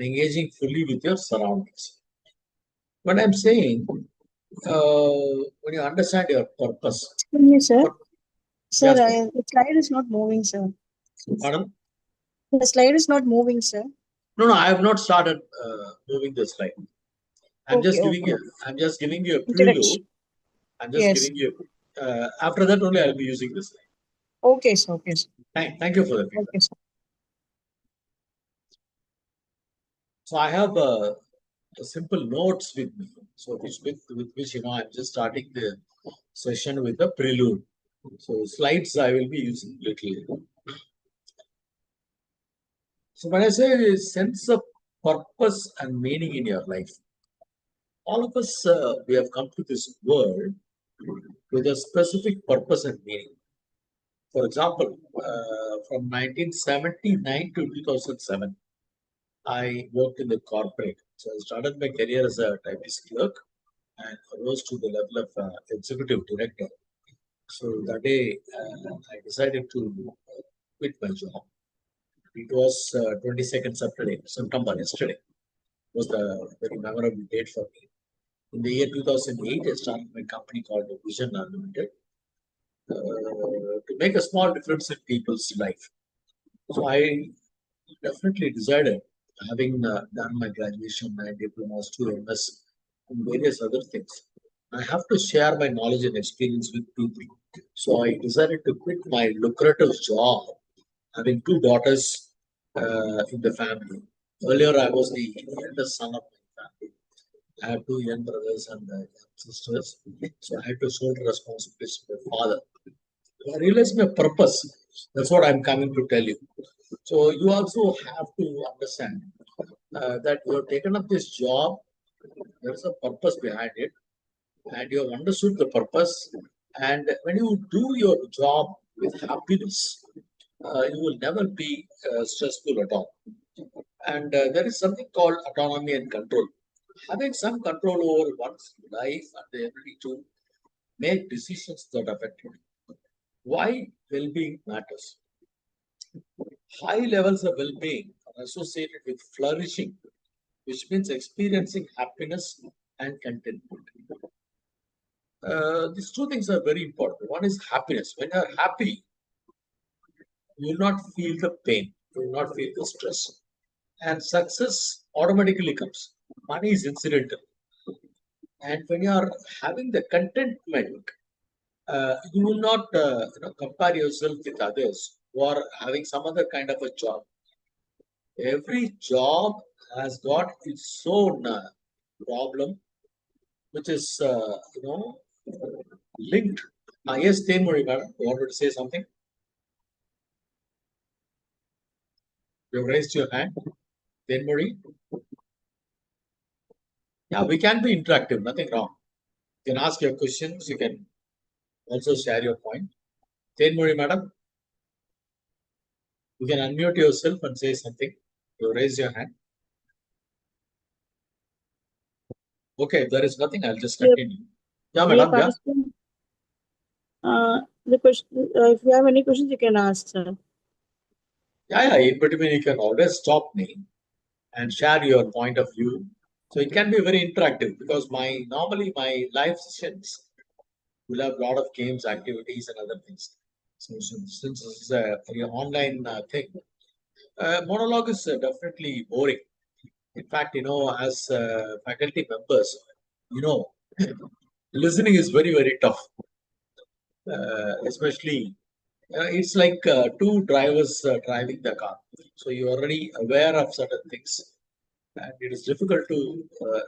engaging fully with your surroundings. But I'm saying, when you understand your purpose, Excuse me, sir. Sir, yes, ma'am. the slide is not moving, sir. Pardon? The slide is not moving, sir. No, I have not started moving the slide. I'm Okay, just giving okay. you. I'm just giving you a prelude. Introduction. I'm just Yes. giving you. After that only I'll be using this slide. Okay, sir. Okay, sir. Thank you for the feedback. Okay, sir. So I have simple notes with me. So with which I'm just starting the session with a prelude. So slides I will be using little. So when I say sense of purpose and meaning in your life, all of us we have come to this world with a specific purpose and meaning. For example, from 1979 to 2007, I worked in the corporate. So I started my career as a typist clerk and rose to the level of executive director. So that day, I decided to quit my job. It was 22nd September, yesterday was the very memorable date for me. In the year 2008, I started my company called Vision Unlimited to make a small difference in people's life. So I definitely decided, having done my graduation, my diplomas, 2 MS, and various other things, I have to share my knowledge and experience with people. So I decided to quit my lucrative job, having two daughters in the family. Earlier, I was the eldest son of my family. I have two young brothers and young sisters, so I had to shoulder responsibilities for my father. I realized my purpose. That's what I'm coming to tell you. So you also have to understand that you have taken up this job. There is a purpose behind it, and you have understood the purpose. And when you do your job with happiness, you will never be stressful at all. And there is something called autonomy and control. Having some control over one's life and the ability to make decisions that affect you. Why well-being matters. High levels of well-being are associated with flourishing, which means experiencing happiness and contentment. These two things are very important. One is happiness. When you're happy, you will not feel the pain, you will not feel the stress, and success automatically comes. Money is incidental. And when you are having the contentment, you will not compare yourself with others who are having some other kind of a job. Every job has got its own problem, which is linked. Yes, Tenmuri, madam, you wanted to say something? You raised your hand. Tenmuri? Yeah, we can be interactive, nothing wrong. You can ask your questions, you can also share your point. Tenmuri, madam, you can unmute yourself and say something. You raise your hand. Okay, if there is nothing, I'll just Dear, continue. Yeah, dear madam, yeah. participant, the question, if you have any questions, you can ask, sir. Yeah, in between, you can always stop me and share your point of view. So it can be very interactive because normally my live sessions will have a lot of games, activities, and other things. So since this is a very online thing, monologue is definitely boring. In fact, as faculty members, you know, listening is very, very tough, especially it's like two drivers driving the car. So you're already aware of certain things, and it is difficult to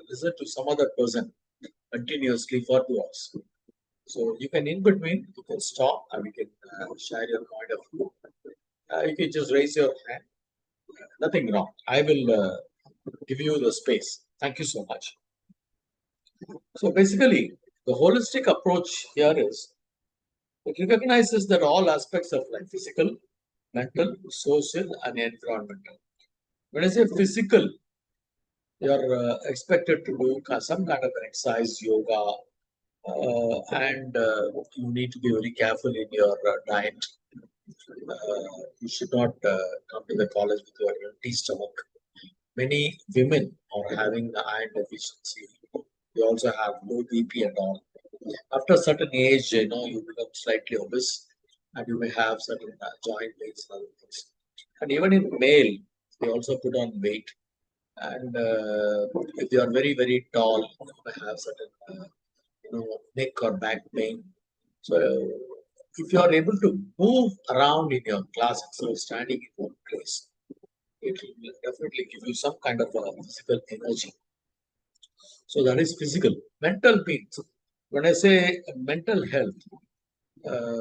listen to some other person continuously for 2 hours. So you can in between, you can stop and you can share your point of view. You can just raise your hand. Nothing wrong. I will give you the space. Thank you so much. So basically, the holistic approach here is it recognizes that all aspects of life, physical, mental, social, and environmental. When I say physical, you're expected to do some kind of exercise, yoga, and you need to be very careful in your diet. You should not come to the college with your empty stomach. Many women are having the iron deficiency. They also have low BP and all. After a certain age, you become slightly obese, and you may have certain joint pains and other things. And even in male, they also put on weight. And if you are very, very tall, you may have certain, neck or back pain. So if you are able to move around in your class instead of standing in one place, it will definitely give you some kind of physical energy. So that is physical. Mental means, when I say mental health, uh,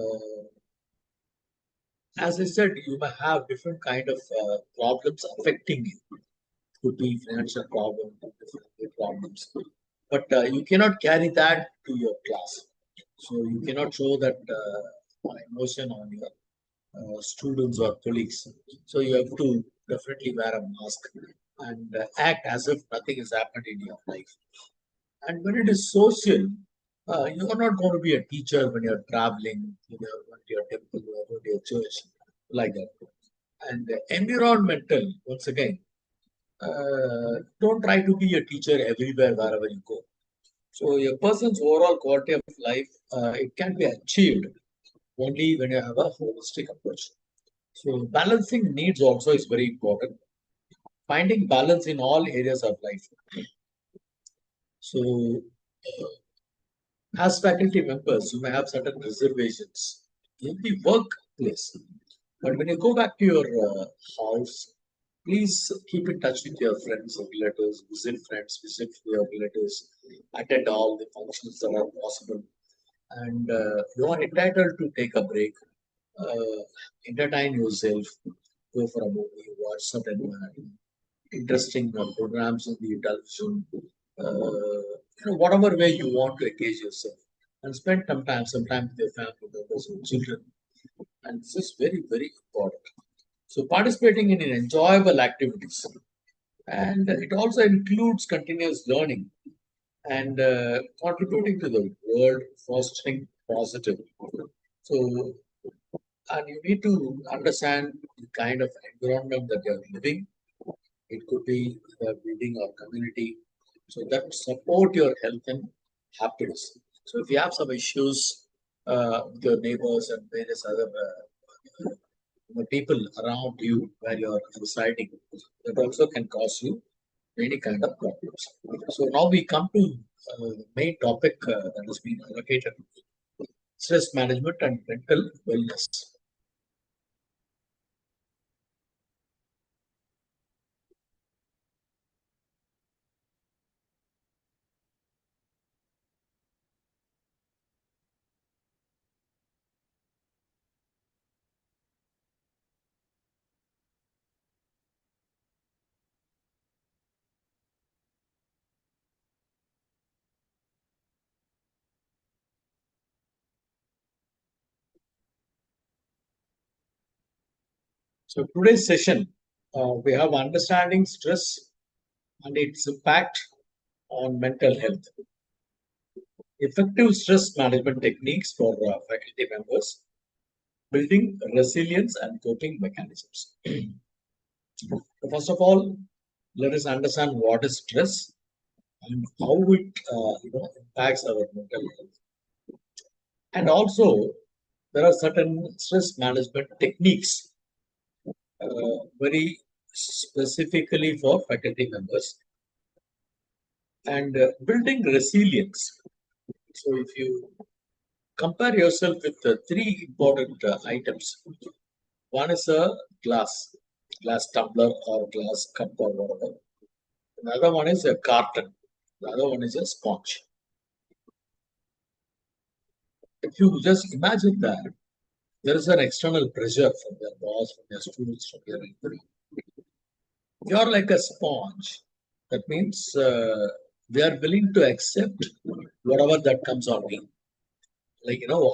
as I said, you may have different kind of problems affecting you. Could be financial problems, family problems, but you cannot carry that to your class. So you cannot show that emotion on your students or colleagues. So you have to definitely wear a mask and act as if nothing has happened in your life. And when it is social, you are not going to be a teacher when you're traveling, you are going to your temple, you are going to your church, like that. And environmental, once again, don't try to be a teacher everywhere, wherever you go. So a person's overall quality of life, it can be achieved only when you have a holistic approach. So balancing needs also is very important. Finding balance in all areas of life. So as faculty members, you may have certain reservations in the workplace. But when you go back to your house, please keep in touch with your friends, visit your relatives, attend all the functions that are possible. And you are entitled to take a break, uh, entertain yourself, go for a movie, watch certain interesting programs on the television, whatever way you want to engage yourself, and spend some time with your family members and children. And this is very, very important. So participating in enjoyable activities, and it also includes continuous learning and contributing to the world, fostering positive. So, and you need to understand the kind of environment that you're living. It could be the building or community, so that support your health and happiness. So if you have some issues with your neighbors and various other people around you where you're residing, that also can cause you any kind of problems. So now we come to the main topic that has been allocated: stress management and mental wellness. So today's session, we have understanding stress and its impact on mental health, effective stress management techniques for faculty members, building resilience and coping mechanisms. First of all, let us understand what is stress and how it impacts our mental health. And also, there are certain stress management techniques very specifically for faculty members and building resilience. So, if you compare yourself with the three important items, one is a glass tumbler or glass cup or whatever. Another one is a carton. The other one is a sponge. If you just imagine that there is an external pressure from your boss, from your students, from your employee, you're like a sponge. That means we are willing to accept whatever that comes on me. Like how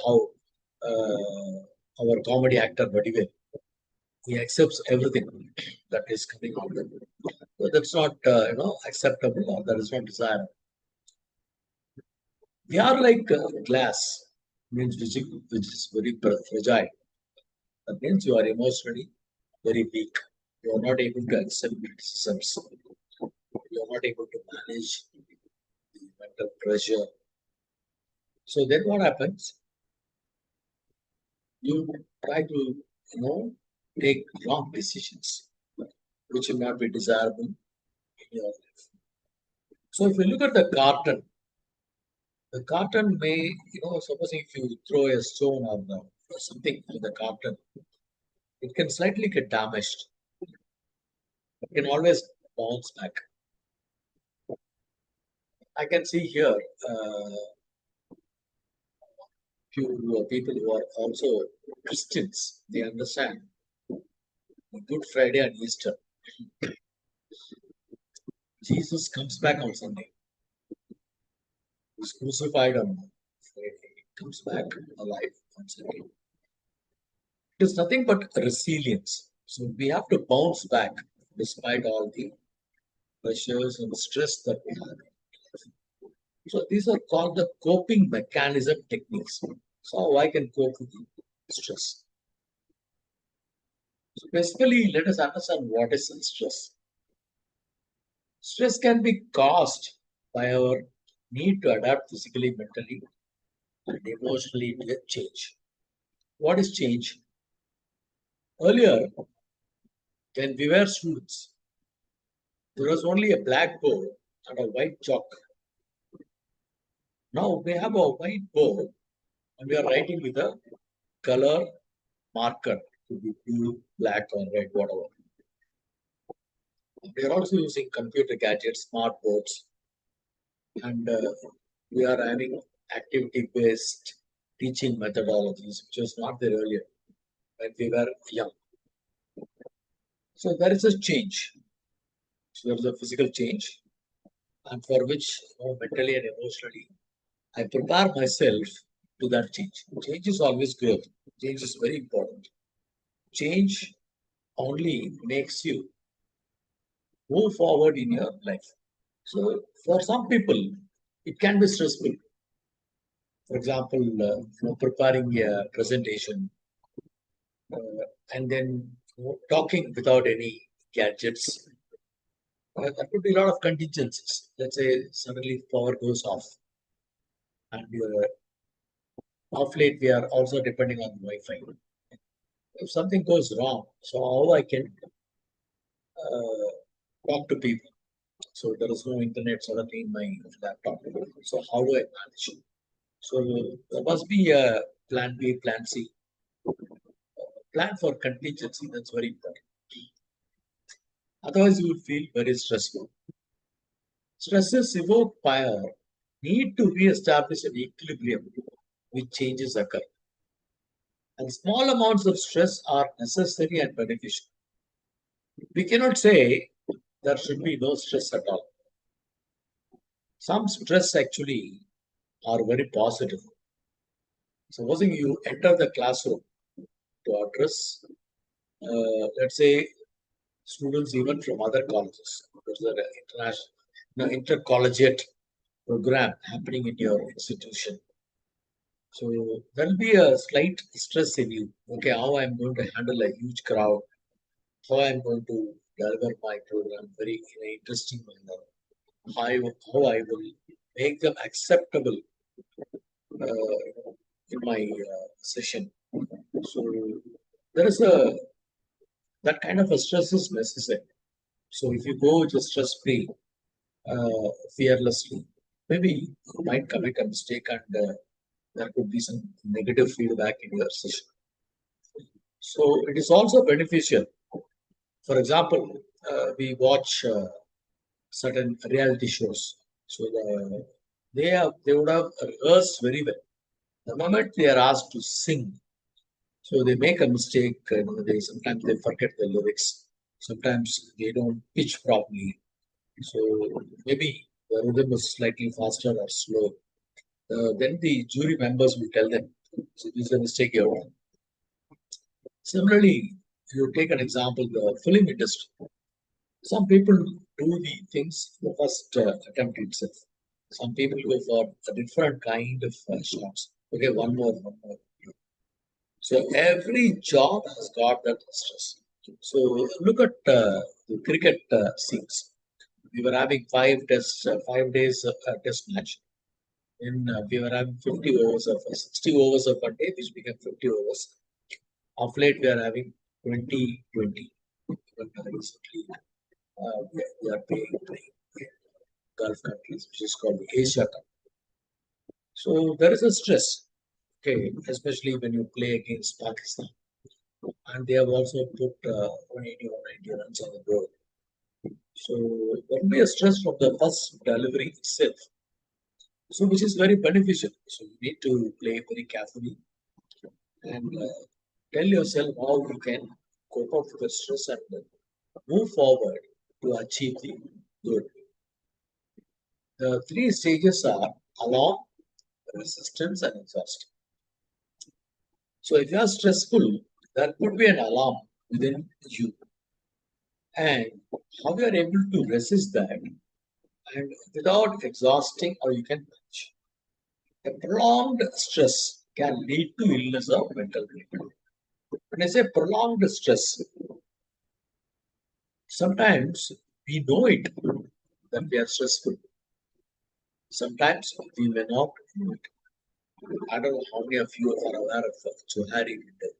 our comedy actor Vadivel, he accepts everything that is coming on him. So that's not acceptable or that is not desirable. We are like glass, means which is very fragile. That means you are emotionally very weak. You are not able to accept criticisms. You are not able to manage the mental pressure. So then what happens? You try to, take wrong decisions, which will not be desirable in your life. So if you look at the carton may, supposing if you throw a stone or something to the carton, it can slightly get damaged. It can always bounce back. I can see here few people who are also Christians. They understand Good Friday and Easter. Jesus comes back on Sunday. He's crucified on Friday. He comes back alive on Sunday. It is nothing but resilience. So we have to bounce back despite all the pressures and stress that we have. So these are called the coping mechanism techniques. So I can cope with the stress. So basically, let us understand what is stress. Stress can be caused by our need to adapt physically, mentally, and emotionally to a change. What is change? Earlier, when we were students, there was only a blackboard and a white chalk. Now we have a white board and we are writing with a color marker, could be blue, black, or red, whatever. We are also using computer gadgets, smart boards, and we are having activity-based teaching methodologies, which was not there earlier when we were young. So there is a change. So there is a physical change, and for which, mentally and emotionally, I prepare myself to that change. Change is always growth. Change is very important. Change only makes you move forward in your life. So for some people, it can be stressful. For example, preparing a presentation and then talking without any gadgets. There could be a lot of contingencies. Let's say suddenly power goes off, and off late we are also depending on Wi-Fi. If something goes wrong, so how I can uh, talk to people? So there is no internet suddenly in my laptop. So how do I manage? So there must be a plan B, plan C, plan for contingency. That's very important. Otherwise, you will feel very stressful. Stresses evoked by our need to re-establish an equilibrium which changes occur. And small amounts of stress are necessary and beneficial. We cannot say there should be no stress at all. Some stress actually are very positive. Supposing you enter the classroom to address, let's say, students even from other colleges. There's an international, intercollegiate program happening in your institution. So there'll be a slight stress in you. Okay, how I'm going to handle a huge crowd, how I'm going to deliver my program very in an interesting manner, how I will make them acceptable in my session. So there is a that kind of a stress is necessary. So if you go just stress free, fearlessly, maybe you might commit a mistake and there could be some negative feedback in your session. So it is also beneficial. For example, we watch certain reality shows. So they would have rehearsed very well. The moment they are asked to sing, so they make a mistake. They sometimes they forget the lyrics. Sometimes they don't pitch properly. So maybe the rhythm is slightly faster or slow. Then the jury members will tell them, so this is a mistake you have done. Similarly, if you take an example, the film industry. Some people do the things the first attempt itself. Some people go for a different kind of shots. Okay, one more, one more. So every job has got that stress. So look at the cricket scenes. We were having 5 tests, 5 days test match. We were having 50 overs of 60 overs of a day, which became 50 overs. Of late, we are having 20-20. Even recently, we are playing Gulf countries, which is called the Asia Cup. So there is a stress, okay, especially when you play against Pakistan. And they have also put 180, 190 runs on the board. So there will be a stress from the first delivery itself. So which is very beneficial. So you need to play very carefully and tell yourself how you can cope up with the stress and move forward to achieve the good. The three stages are alarm, resistance, and exhaustion. So if you are stressful, there could be an alarm within you. And how you are able to resist that and without exhausting or you can manage. A prolonged stress can lead to illness or mental health. When I say prolonged stress, sometimes we know it that we are stressful. Sometimes we may not know it. I don't know how many of you are aware of Johari window.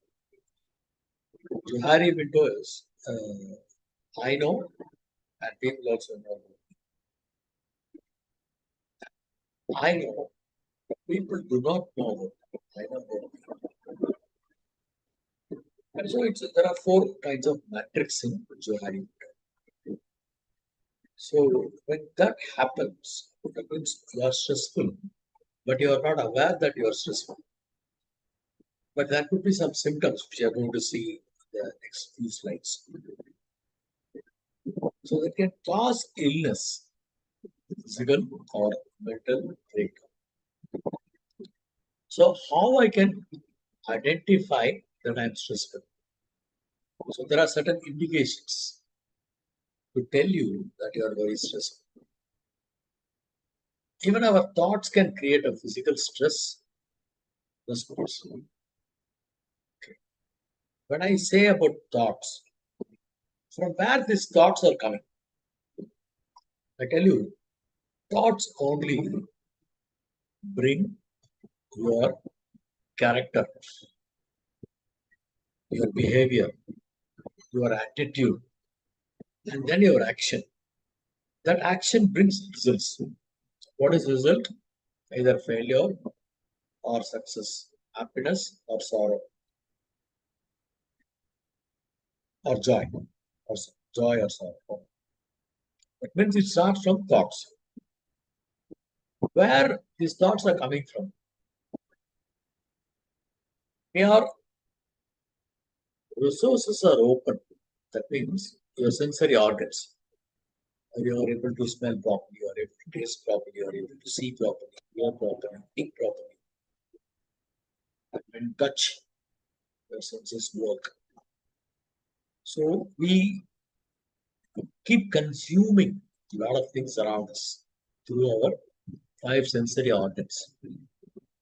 Johari window is, I know, and people also know. I know, people do not know. I know. And so there are four kinds of matrix in Johari. So when that happens, that means you are stressful, but you are not aware that you are stressful. But there could be some symptoms which you are going to see in the next few slides. So it can cause illness, physical or mental breakdown. So how I can identify that I'm stressful? So there are certain indications to tell you that you are very stressful. Even our thoughts can create a physical stress response. When I say about thoughts, from where these thoughts are coming, I tell you, thoughts only bring your character, your behavior, your attitude, and then your action. That action brings results. What is result? Either failure or success, happiness or sorrow, or joy, or joy or sorrow. That means it starts from thoughts. Where these thoughts are coming from? Your resources are open. That means your sensory organs. You are able to smell properly, you are able to taste properly, you are able to see properly, hear properly, think properly, and touch, your senses work. So we keep consuming a lot of things around us through our five sensory organs.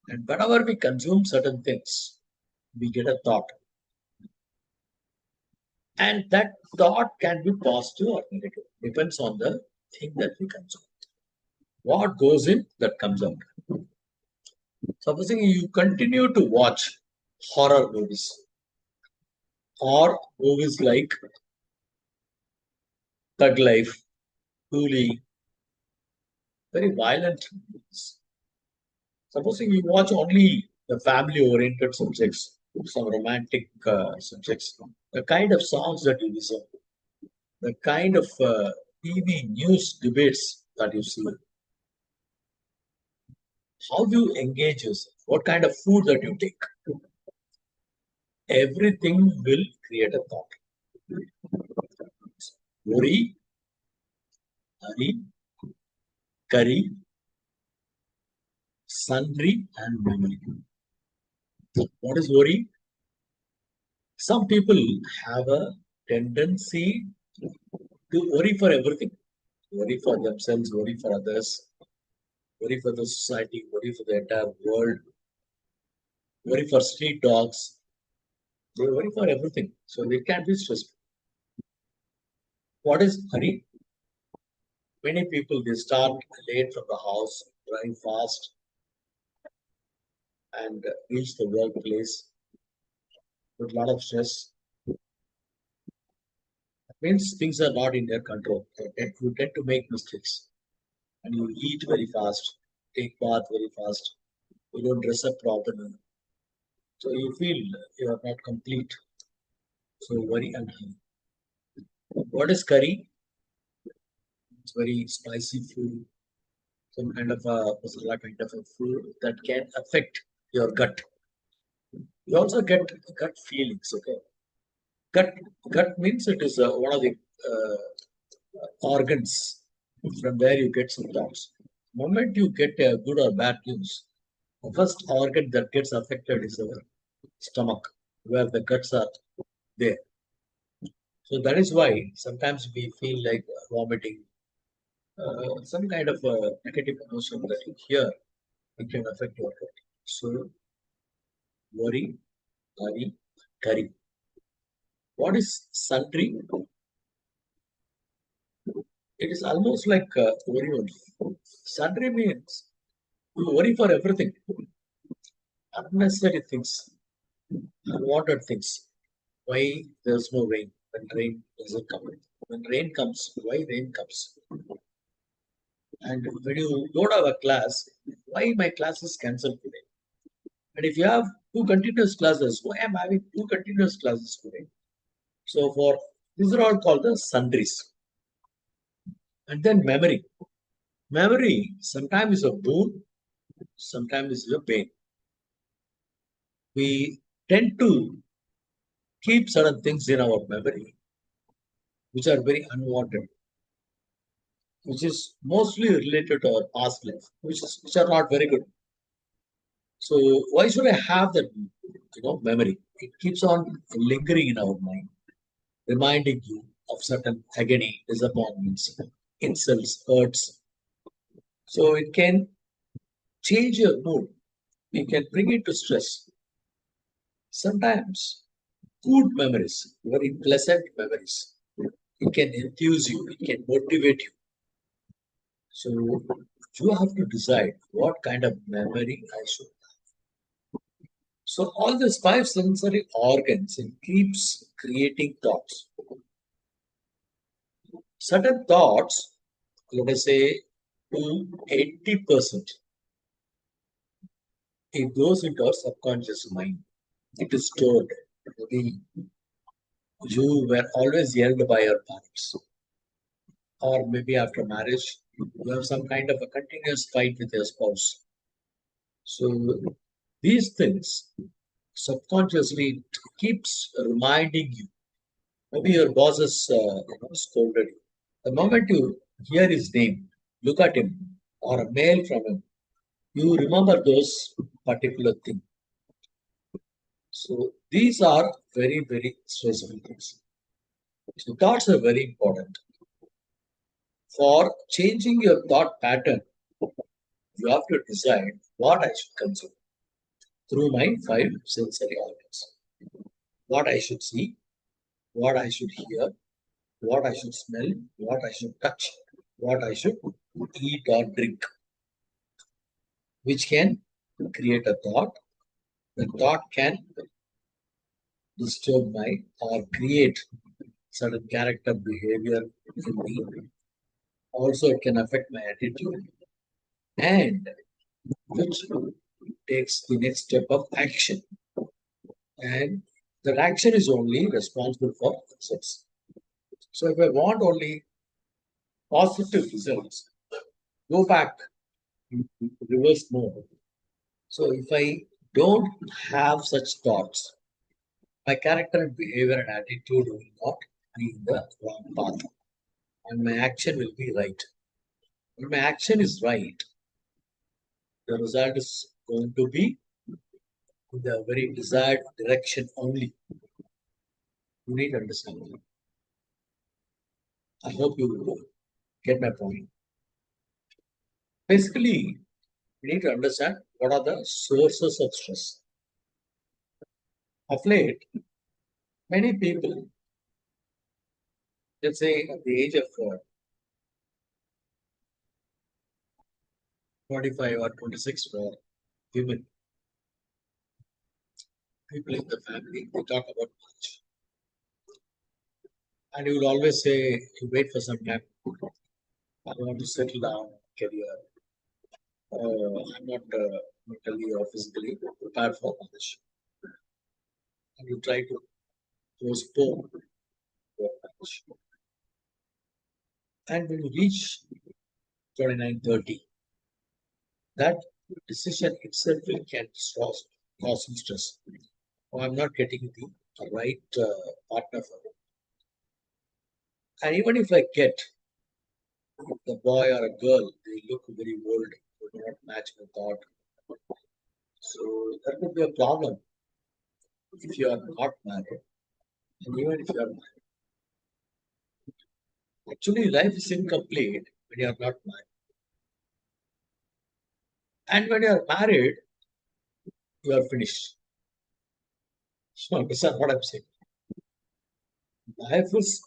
And whenever we consume certain things, we get a thought. And that thought can be positive or negative, depends on the thing that we consume. What goes in, that comes out. Supposing you continue to watch horror movies or movies like Thug Life, Coolie, very violent movies. Supposing you watch only the family-oriented subjects, some romantic subjects, the kind of songs that you listen, the kind of TV news debates that you see, how you engage yourself, what kind of food that you take, everything will create a thought. Worry, hurry, curry, sundry, and memory. What is worry? Some people have a tendency to worry for everything. Worry for themselves, worry for others, worry for the society, worry for the entire world, worry for street dogs. They worry for everything. So they can be stressful. What is hurry? Many people they start late from the house, drive fast, and reach the workplace with a lot of stress. That means things are not in their control. You tend to make mistakes, and you eat very fast, take bath very fast. You don't dress up properly, so you feel you are not complete. So very unhealthy. What is curry? It's very spicy food, some kind of a masala kind of a food that can affect your gut. You also get gut feelings. Okay, gut gut means it is one of the organs from where you get some thoughts. Moment you get good or bad news, the first organ that gets affected is our stomach, where the guts are there. So that is why sometimes we feel like vomiting, some kind of negative emotion that you hear, it can affect your gut. So worry, worry, curry. What is sundry? It is almost like worry only. Sundry means you worry for everything, unnecessary things, unwanted things. Why there's no rain? When rain doesn't come. When rain comes, why rain comes? And when you don't have a class, why my class is cancelled today? And if you have two continuous classes, why am I having two continuous classes today? So for these are all called the sundries. And then memory. Memory sometimes is a boon, sometimes is a pain. We tend to keep certain things in our memory which are very unwanted, which is mostly related to our past life, which are not very good. So why should I have that memory? It keeps on lingering in our mind, reminding you of certain agony, disappointments, insults, hurts. So it can change your mood. It can bring it to stress. Sometimes good memories, very pleasant memories. It can enthuse you. It can motivate you. So you have to decide what kind of memory I should. So all these five sensory organs, it keeps creating thoughts. Certain thoughts, let us say to 80%, it goes into our subconscious mind. It is stored. Maybe you were always yelled by your parents, or maybe after marriage, you have some kind of a continuous fight with your spouse. So these things subconsciously it keeps reminding you. Maybe your boss has scolded you. The moment you hear his name, look at him, or a mail from him, you remember those particular things. So these are very, very stressful things. So thoughts are very important. For changing your thought pattern, you have to decide what I should consume through my five sensory organs. What I should see, what I should hear, what I should smell, what I should touch, what I should eat or drink, which can create a thought. The thought can disturb my or create certain character behavior in me. Also, it can affect my attitude and which takes the next step of action. And that action is only responsible for success. So if I want only positive results, go back in reverse mode. So if I don't have such thoughts, my character and behavior and attitude will not be in the wrong path. And my action will be right. When my action is right, the result is going to be in the very desired direction only. You need to understand that. I hope you get my point. Basically, we need to understand what are the sources of stress. Of late, many people Let's say at the age of 25 or 26 for women, people in the family, they talk about marriage. And you will always say, you wait for some time. I want to settle down, career. I'm not mentally or physically prepared for marriage. And you try to postpone your marriage. And when you reach 29, 30, that decision itself can cause some stress. Oh, I'm not getting the right partner for it. And even if I get the boy or a girl, they look very old, they do not match my thought. So that could be a problem if you are not married. And even if you are married. Actually, life is incomplete when you are not married. And when you are married, you are finished. So understand what I'm saying. Life is,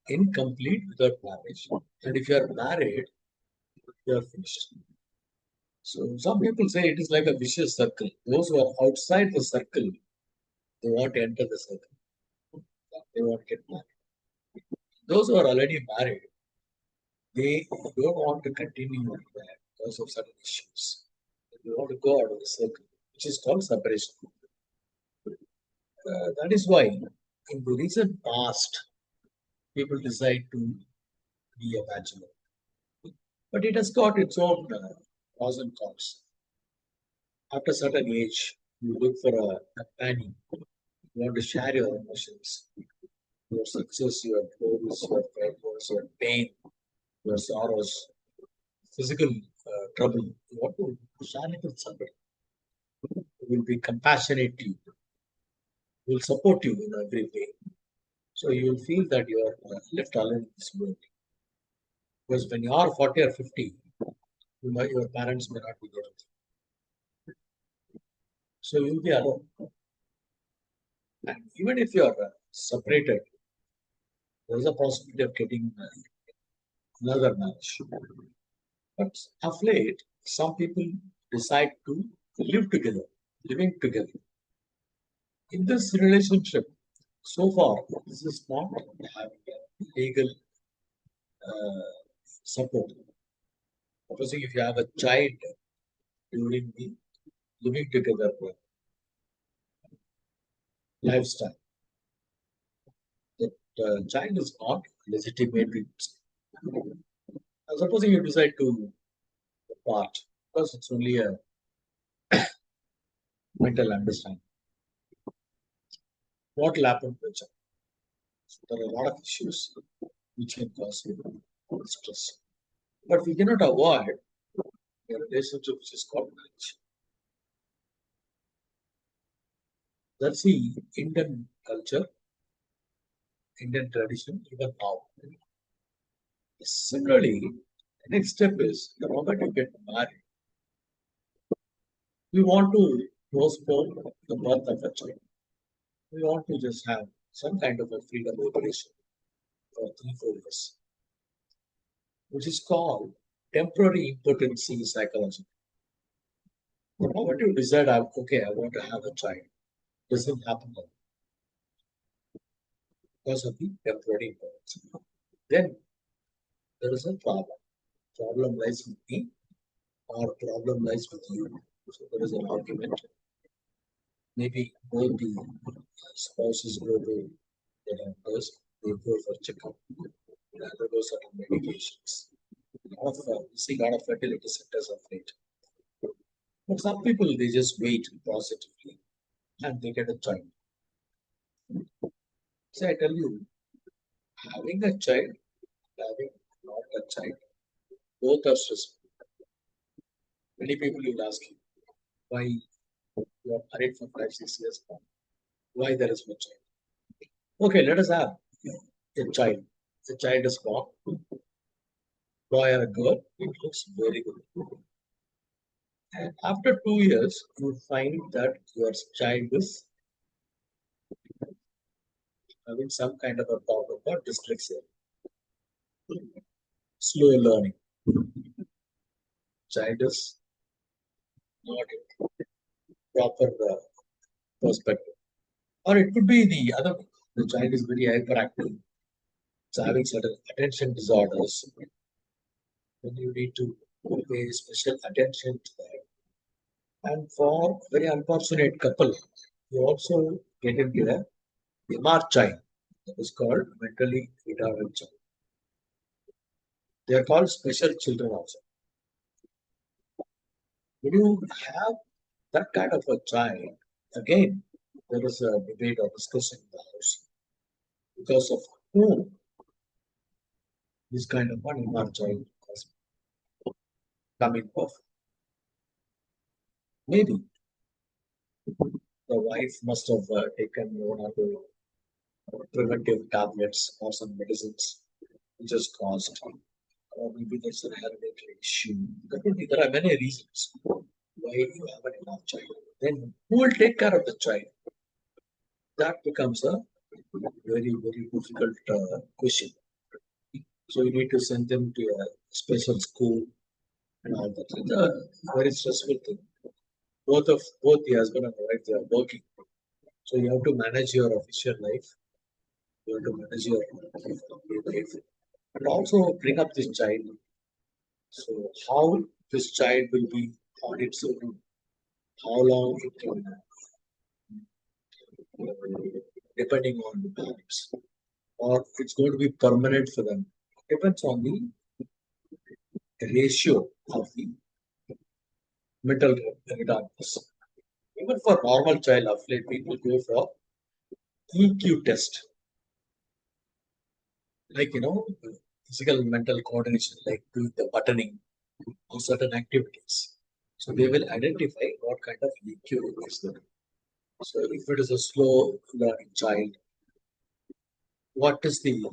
incomplete without marriage. And if you are married, you are finished. So some people say it is like a vicious circle. Those who are outside the circle, they want to enter the circle. They want to get married. Those who are already married, they don't want to continue there because of certain issues. They want to go out of the circle, which is called separation. That is why in the recent past, people decide to be a bachelor. But it has got its own pros and cons. After a certain age, you look for a companion. You want to share your emotions, your success, your goals, your failures, your pain, your sorrows, physical trouble. You want to share it with somebody who will be compassionate to you, who will support you in every way. So you will feel that you are left alone in this world. Because when you are 40 or 50, your parents may not be there. So you will be alone. And even if you are separated, there is a possibility of getting another marriage. But of late, some people decide to live together, living together. In this relationship, so far, this is not having a legal support. Supposing if you have a child during the living together lifestyle, that child is not legitimate. Supposing you decide to part, because it's only a mental understanding. What will happen to the child? So there are a lot of issues which can cause you stress. But we cannot avoid a relationship which is called marriage. That's the Indian culture, Indian tradition, even now. Similarly, the next step is the moment you get married, we want to postpone the birth of a child. We want to just have some kind of a freedom operation for 3, 4 years, which is called temporary impotency psychology. The moment you decide, okay, I want to have a child, doesn't happen because of the temporary impotency. Then there is a problem. Problem lies with me or problem lies with you. So there is an argument. Maybe both the spouses go to the doctors, they go for checkup, they undergo certain medications. We see a lot of fertility centers of late. But some people they just wait positively and they get a child. So I tell you, having a child, having not a child, both are stressful. Many people will ask you why you are married for 5, 6 years now. Why there is no child? Okay, let us have a child. The child is born, boy or a girl, it looks very good. And after 2 years, you find that your child is having some kind of a problem or dyslexia, slow learning. Child is not in proper perspective. Or it could be the other way. The child is very hyperactive. So having certain attention disorders, then you need to pay special attention to that. And for very unfortunate couple, you also get into a MR child that is called mentally retarded child. They are called special children also. When you have that kind of a child, again, there is a debate or discussion in the house because of who this kind of an MR child has coming off. Maybe the wife must have taken one or two preventive tablets or some medicines which has caused, or maybe there's an hereditary issue. There are many reasons why you have an enough child. Then who will take care of the child? That becomes a very, very difficult question. So you need to send them to a special school and all that. It's a very stressful thing. Both the husband and wife, they are working. So you have to manage your official life. You have to manage your life and also bring up this child. So how this child will be on its own, how long it can, depending on the parents, or it's going to be permanent for them. Depends on the ratio of the mental retardedness. Even for normal child of late, people go for EQ test, like physical mental coordination, like doing the buttoning or certain activities. So they will identify what kind of EQ is there. So if it is a slow learning child, what is the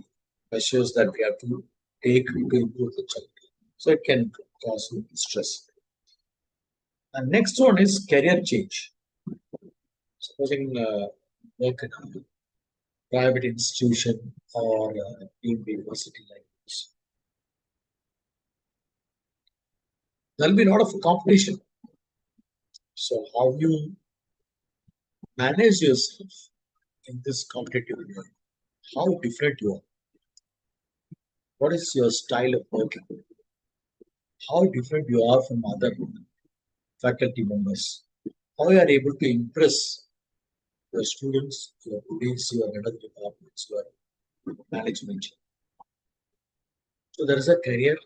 measures that we have to take to improve the child? So it can cause stress. And next one is career change. Supposing work in a private institution or in the university like this, there'll be a lot of competition. So how you manage yourself in this competitive world? How different you are? What is your style of working? How different you are from other faculty members? How you are able to impress your students, your colleagues, your other departments, your management? So there is a career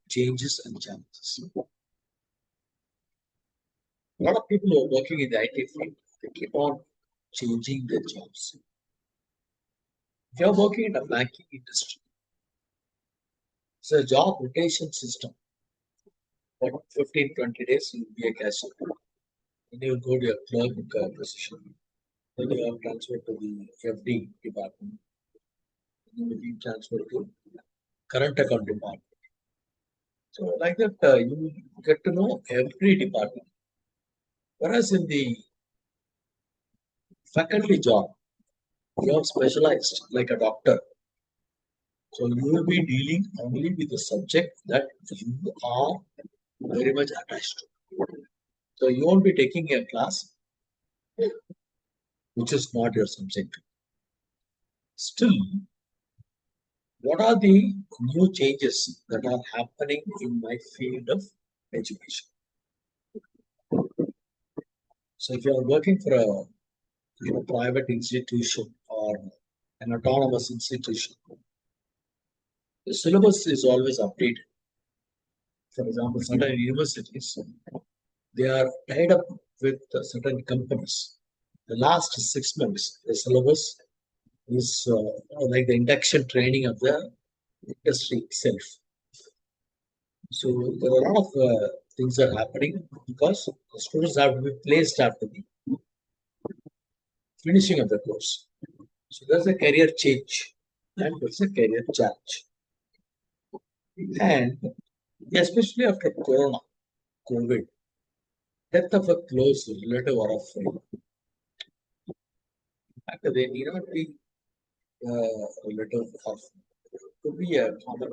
changes and challenges. A lot of people who are working in the IT field, they keep on changing their jobs. If you are working in the banking industry, it's a job rotation system. For 15, 20 days, you will be a cashier. Then you will go to your clerk position. Then you are transferred to the FD department. Then you will be transferred to current account department. So like that, you get to know every department. Whereas in the faculty job, you are specialized like a doctor. So you will be dealing only with the subject that you are very much attached to. So you won't be taking a class which is not your subject. Still, what are the new changes that are happening in my field of education? So if you are working for a private institution or an autonomous institution, the syllabus is always updated. For example, certain universities, they are tied up with certain companies. The last 6 months, the syllabus is like the induction training of the industry itself. So there are a lot of things are happening because the students have to be placed after the finishing of the course. So there's a career change and there's a career challenge. And especially after Corona, COVID, death of a close relative or a friend. In fact, they need not be relative of could be a common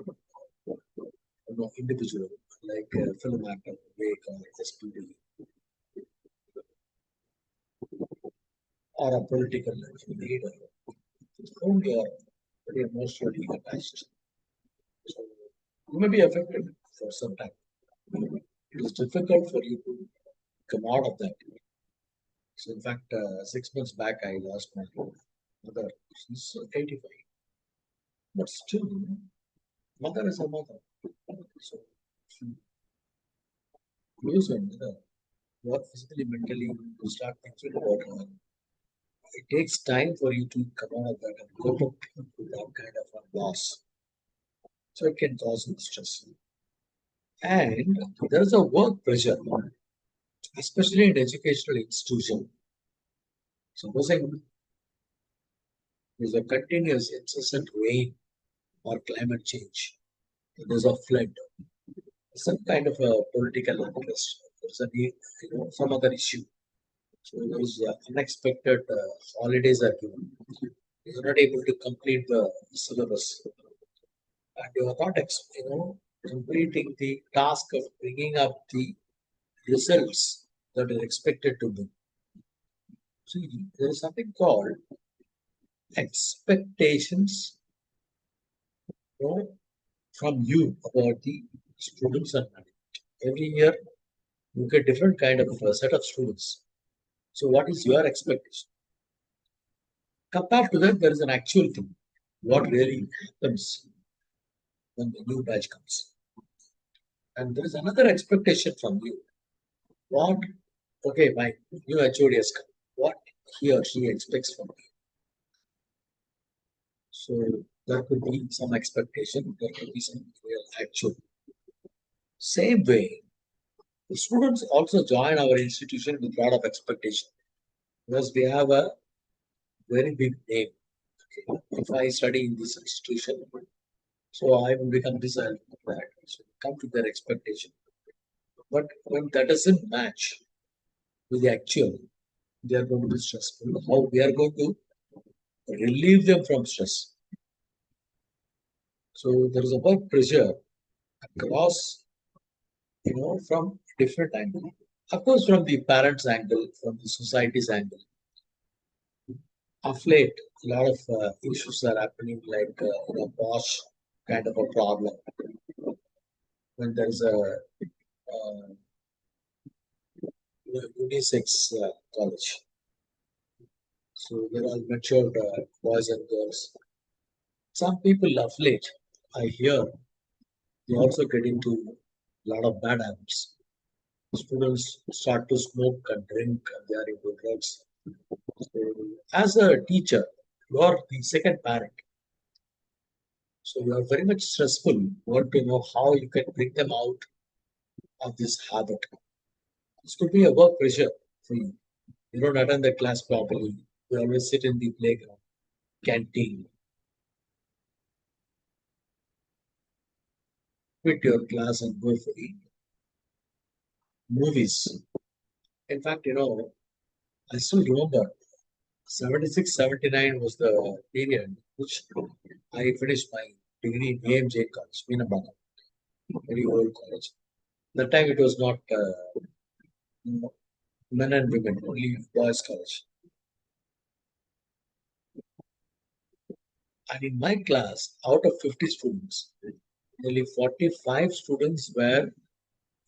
individual like a film actor, Vivek or SPD, or a political leader whom you are very emotionally attached. So you may be affected for some time. It is difficult for you to come out of that. So in fact, 6 months back, I lost my mother. She's 85, but still, mother is a mother. So she lose her mother, what physically, mentally, you start thinking about her. It takes time for you to come out of that and cope up with that kind of a loss. So it can cause you stress. And there is a work pressure, especially in educational institution. Supposing there's a continuous incessant rain or climate change, there's a flood, some kind of a political unrest, there's a some other issue. So those unexpected holidays are given. You're not able to complete the syllabus, and you are not, completing the task of bringing up the results that are expected to be. See, there is something called expectations, you know, from you about the students and management. Every year, you get different kind of set of students. So, what is your expectation? Compared to that, there is an actual thing. What really happens when the new batch comes? And there is another expectation from you. What, okay, my new HOD has come. What he or she expects from me. So, there could be some expectation, there could be some real actual. Same way, the students also join our institution with a lot of expectation because we have a very big name. Okay. If I study in this institution, so I will become this and that. So come to their expectation. But when that doesn't match with the actual, they are going to be stressful. How we are going to relieve them from stress. So there is a work pressure across, from different angle. Of course, from the parents' angle, from the society's angle. Of late, a lot of issues are happening, like boss kind of a problem when there is a unisex college. So they're all matured boys and girls. Some people of late, I hear, they also get into a lot of bad habits. Students start to smoke and drink, and they are into drugs. So, as a teacher, you are the second parent. So you are very much stressful. You want to know how you can bring them out of this habit. This could be a work pressure for you. You don't attend the class properly. You always sit in the playground, canteen, quit your class and go for the movies. In fact, I still remember 76, 79 was the period which I finished my degree in AMJ College, Meenabaka, very old college. That time it was not men and women, only boys college. And in my class, out of 50 students, nearly 45 students were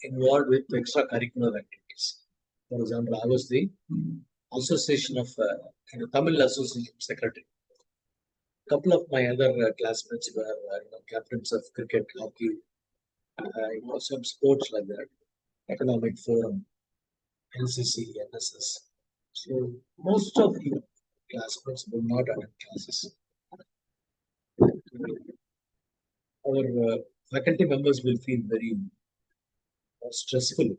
involved with extracurricular activities. For example, I was the association of Tamil Association secretary. A couple of my other classmates were captains of cricket, hockey, some sports like that, economic forum, NCC, NSS. So most of the classmates will not attend classes. Our faculty members will feel very stressful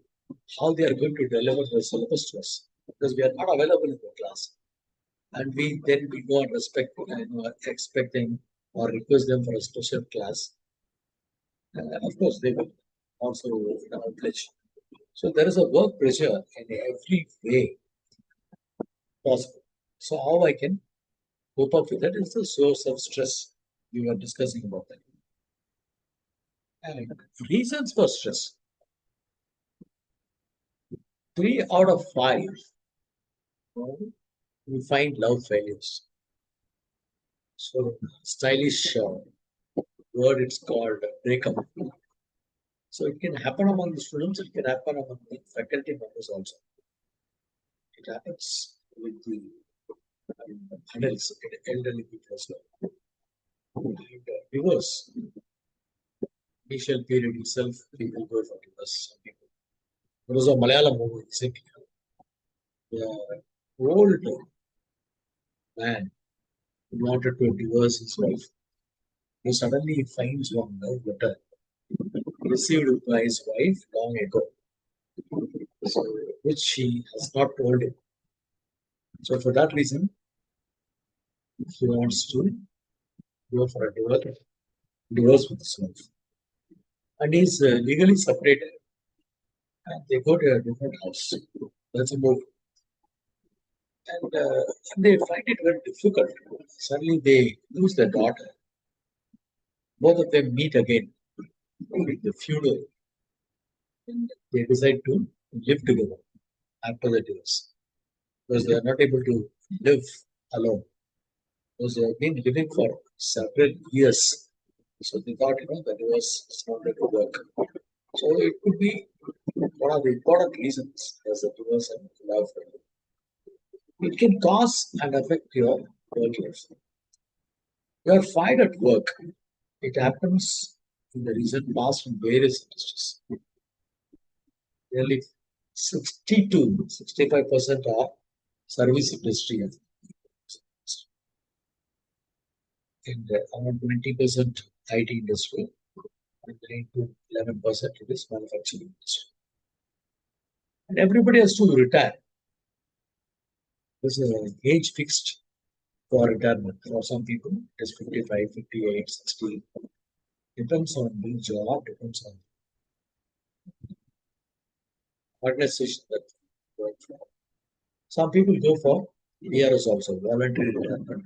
how they are going to deliver the syllabus to us because we are not available in the class. And we then we go and expecting or request them for a special class. Of course, they will also pledge. So there is a work pressure in every way possible. So how I can cope up with it is the source of stress. We were discussing about that. And reasons for stress. 3 out of 5, we find love failures. So stylish word, it's called breakup. So it can happen among the students, it can happen among the faculty members also. It happens with the adults, elderly people as well. And reverse, initial period itself, people go for divorce. Some people. There was a Malayalam movie recently. The old man who wanted to divorce his wife. He suddenly finds one love letter received by his wife long ago, so which she has not told him. So for that reason, he wants to go for a divorce with his wife, and he's legally separated. And they go to a different house. That's a movie, and they find it very difficult. Suddenly they lose their daughter. Both of them meet again with the funeral, and they decide to live together after the divorce because they are not able to live alone because they have been living for several years. So they thought, the divorce is not going to work. So it could be one of the important reasons as a divorce and love. It can cause and affect your work life. You are fired at work. It happens in the recent past in various industries. Nearly 60 to 65% are service industry, and around 20% IT industry, and 9 to 11% it is manufacturing industry. And everybody has to retire. There's an age fixed for retirement. For some people, it is 55, 58, 60. Depends on the job, depends on organization that you work for. Some people go for VRS also, voluntary retirement,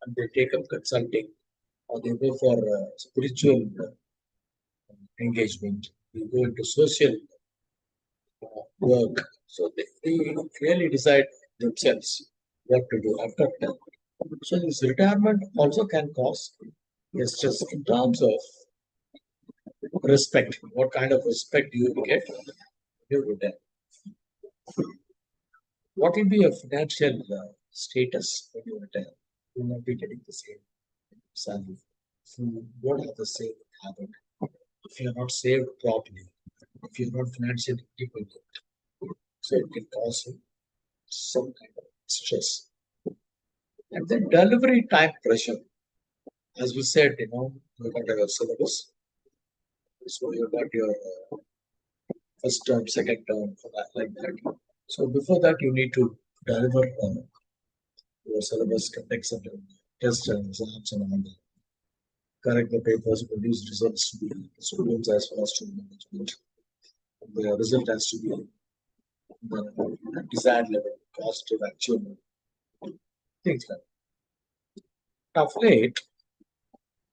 and they take up consulting, or they go for spiritual engagement. They go into social work. So they really decide themselves what to do after retirement. So this retirement also can cause stress in terms of respect. What kind of respect do you get when you retire? What will be your financial status when you retire? You will not be getting the same salary. If you don't have the same habit, if you are not saved properly, if you're not financially independent, so it can cause you some kind of stress. And then delivery time pressure. As we said, you got your syllabus. So you got your first term, second term, for that, like that. So before that, you need to deliver your syllabus, conduct some tests and exams and all that. Correct the papers, produce results to the students as well as to management. And the result has to be the desired level, positive, actual, things like that. Of late,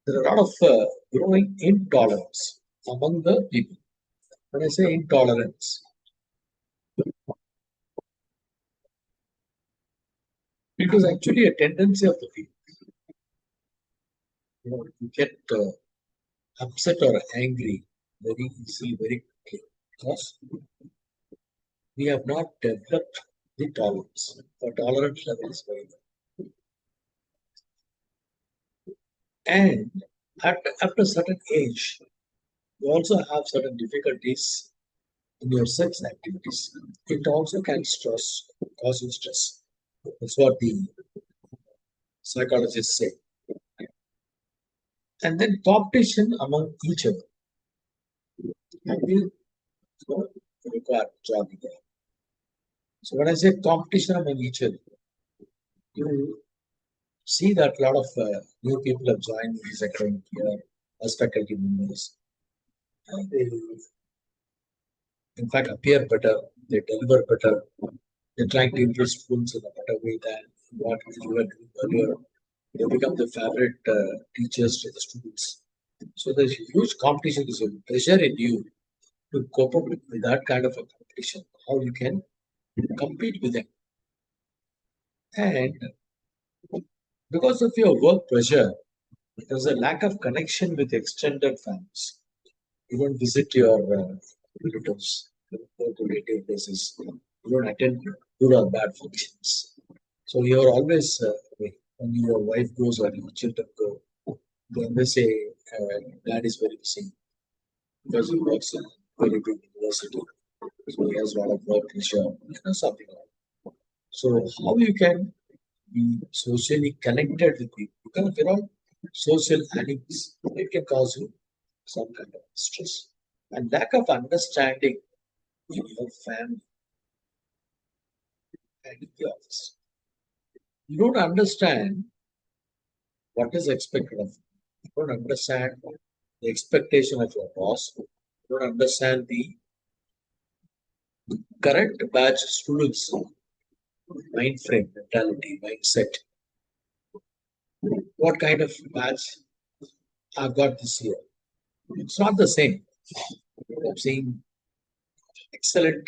there are a lot of growing intolerance among the people. When I say intolerance, it is actually a tendency of the people. You get upset or angry very easily, very quickly, because we have not developed the tolerance. The tolerance level is very low. And after a certain age, you also have certain difficulties in your sex activities. It also can cause you stress. That's what the psychologists say. And then competition among each other. And we require job there. So when I say competition among each other, you see that a lot of new people have joined this academic year as faculty members. And they, in fact, appear better, they deliver better, they're trying to impress students in a better way than what we were doing earlier. They become the favorite teachers to the students. So there's a huge competition, there's a pressure in you to cope up with that kind of a competition, how you can compete with them. And because of your work pressure, there's a lack of connection with extended families. You don't visit your relatives, you don't go to native places, you don't attend good or bad functions. So you're always away. When your wife goes or your children go, they always say, Dad is very busy because he works in a very big university. So he has a lot of work pressure, something like that. So how you can be socially connected with people? Because if you're not social addicts, it can cause you some kind of stress. And lack of understanding in your family and in the office. You don't understand what is expected of you. You don't understand the expectation of your boss. You don't understand the current batch students' mind frame, mentality, mindset. What kind of batch I've got this year? It's not the same. I'm seeing excellent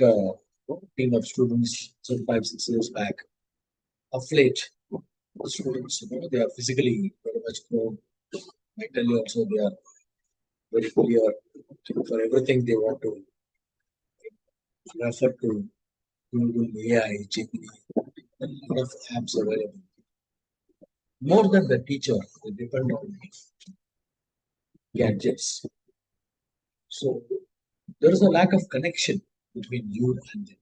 team of students 5, 6 years back. Of late, the students, they are physically very much grown. Mentally also, they are very clear for everything they want to refer to Google, AI, Gemini, a lot of apps available. More than the teacher, they depend on gadgets. So there is a lack of connection between you and them.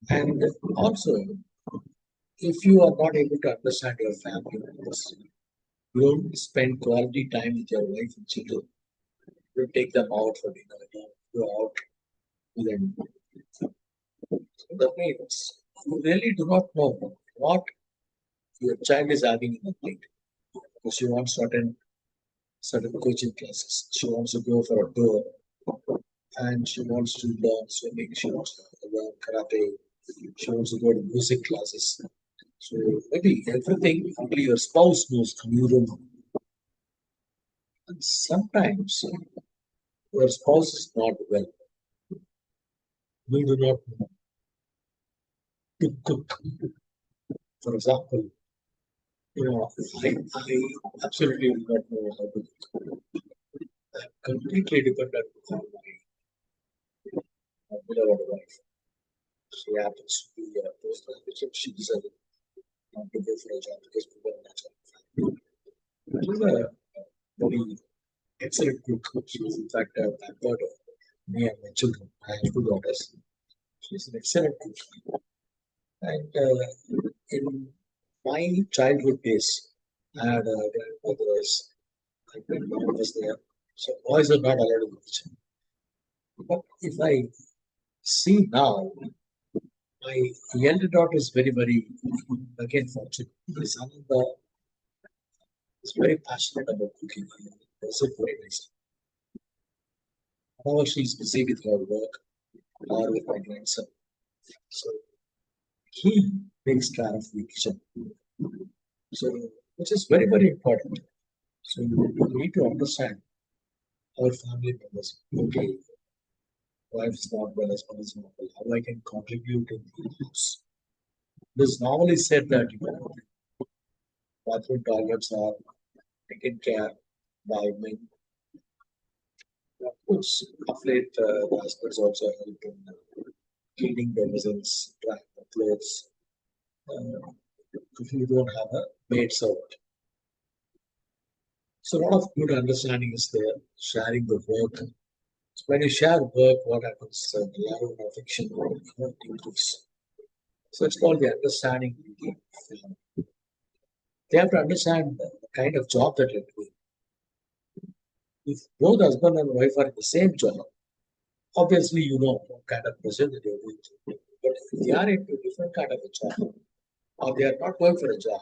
And also, if you are not able to understand your family members, you don't spend quality time with your wife and children. You don't take them out for dinner, you don't go out with them. So that means you really do not know what your child is having in the plate. Because she wants certain coaching classes. She wants to go for a tour and she wants to learn swimming, she wants to learn karate, she wants to go to music classes. So maybe everything only your spouse knows and you don't know. And sometimes your spouse is not well. You do not know to cook. For example, I absolutely do not know how to cook. I'm completely dependent on my beloved wife. She happens to be a post-graduate. She decided not to go for a job because we were not job. She's a very excellent cook. She was, in fact, pampered of me and my children. I have 2 daughters. She's an excellent cook. And in my childhood days, I had grandmothers, my grandmother was there. So boys are not allowed in the kitchen. But if I see now, my elder daughter is very, very, again, fortunate. My son-in-law is very passionate about cooking. He does it very nicely. However, she's busy with her work or with my grandson. So he takes care of the kitchen. So, which is very, very important. So you need to understand our family members. Okay, wife is not well, husband is not well. How I can contribute in the house. It is normally said that bathroom toilets are taken care by men. Of course, of late, the husbands also help in cleaning the vessels, drying the clothes. Uh, if you don't have a maid servant. So a lot of good understanding is there, sharing the work. So when you share work, what happens? The level of affection will increase. So it's called the understanding between family. They have to understand the kind of job that you're doing. If both husband and wife are in the same job, obviously you know what kind of pressure that you're going through. But if they are into different kind of a job, or they are not going for a job,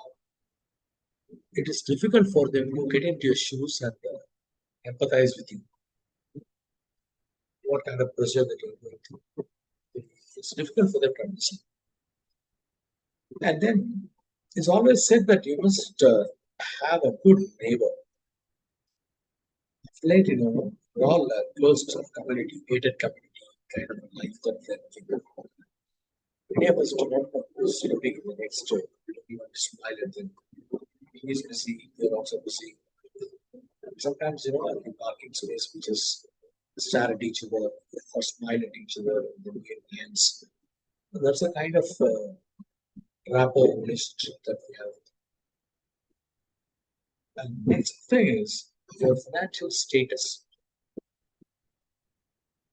it is difficult for them to get into your shoes and empathize with you. What kind of pressure that you're going through. It's difficult for them to understand. And then It's always said that you must have a good neighbor. Like, we're all close to community, gated community kind of a life that we're living. Many of us do not know who's living in the next door. We don't even smile at them. He's busy, they're also busy. Sometimes, in parking space, we just stare at each other or smile at each other and then we get hands. That's a kind of rapport relationship that we have. And next thing is your financial status.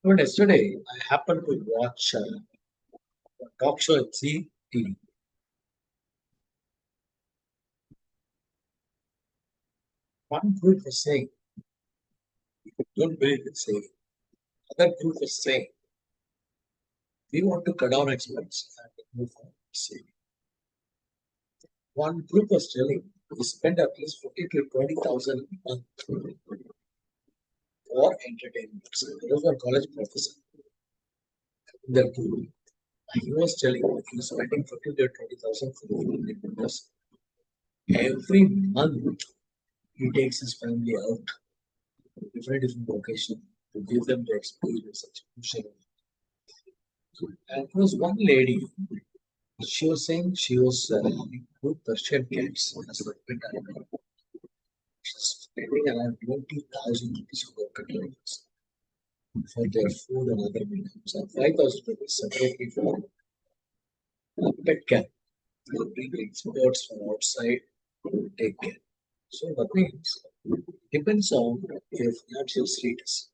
But yesterday, I happened to watch a talk show at TV. One group was saying, don't believe it, saying. Other group was saying, we want to cut down expense and move on. Saving. One group was telling, we spend at least 50 to 20,000 a month for entertainment. So those were college professors in their group. He was telling, if you're spending 50 to 20,000 for the family members, every month he takes his family out to different locations to give them the experience, exposure. And there was one lady, she was saying she was having two Persian cats as a pet animal. She's spending around 20,000 rupees for containers for their food and other mediums, and 5,000 rupees separately for a pet cat. They bring experts from outside to take care. So that means depends on your financial status.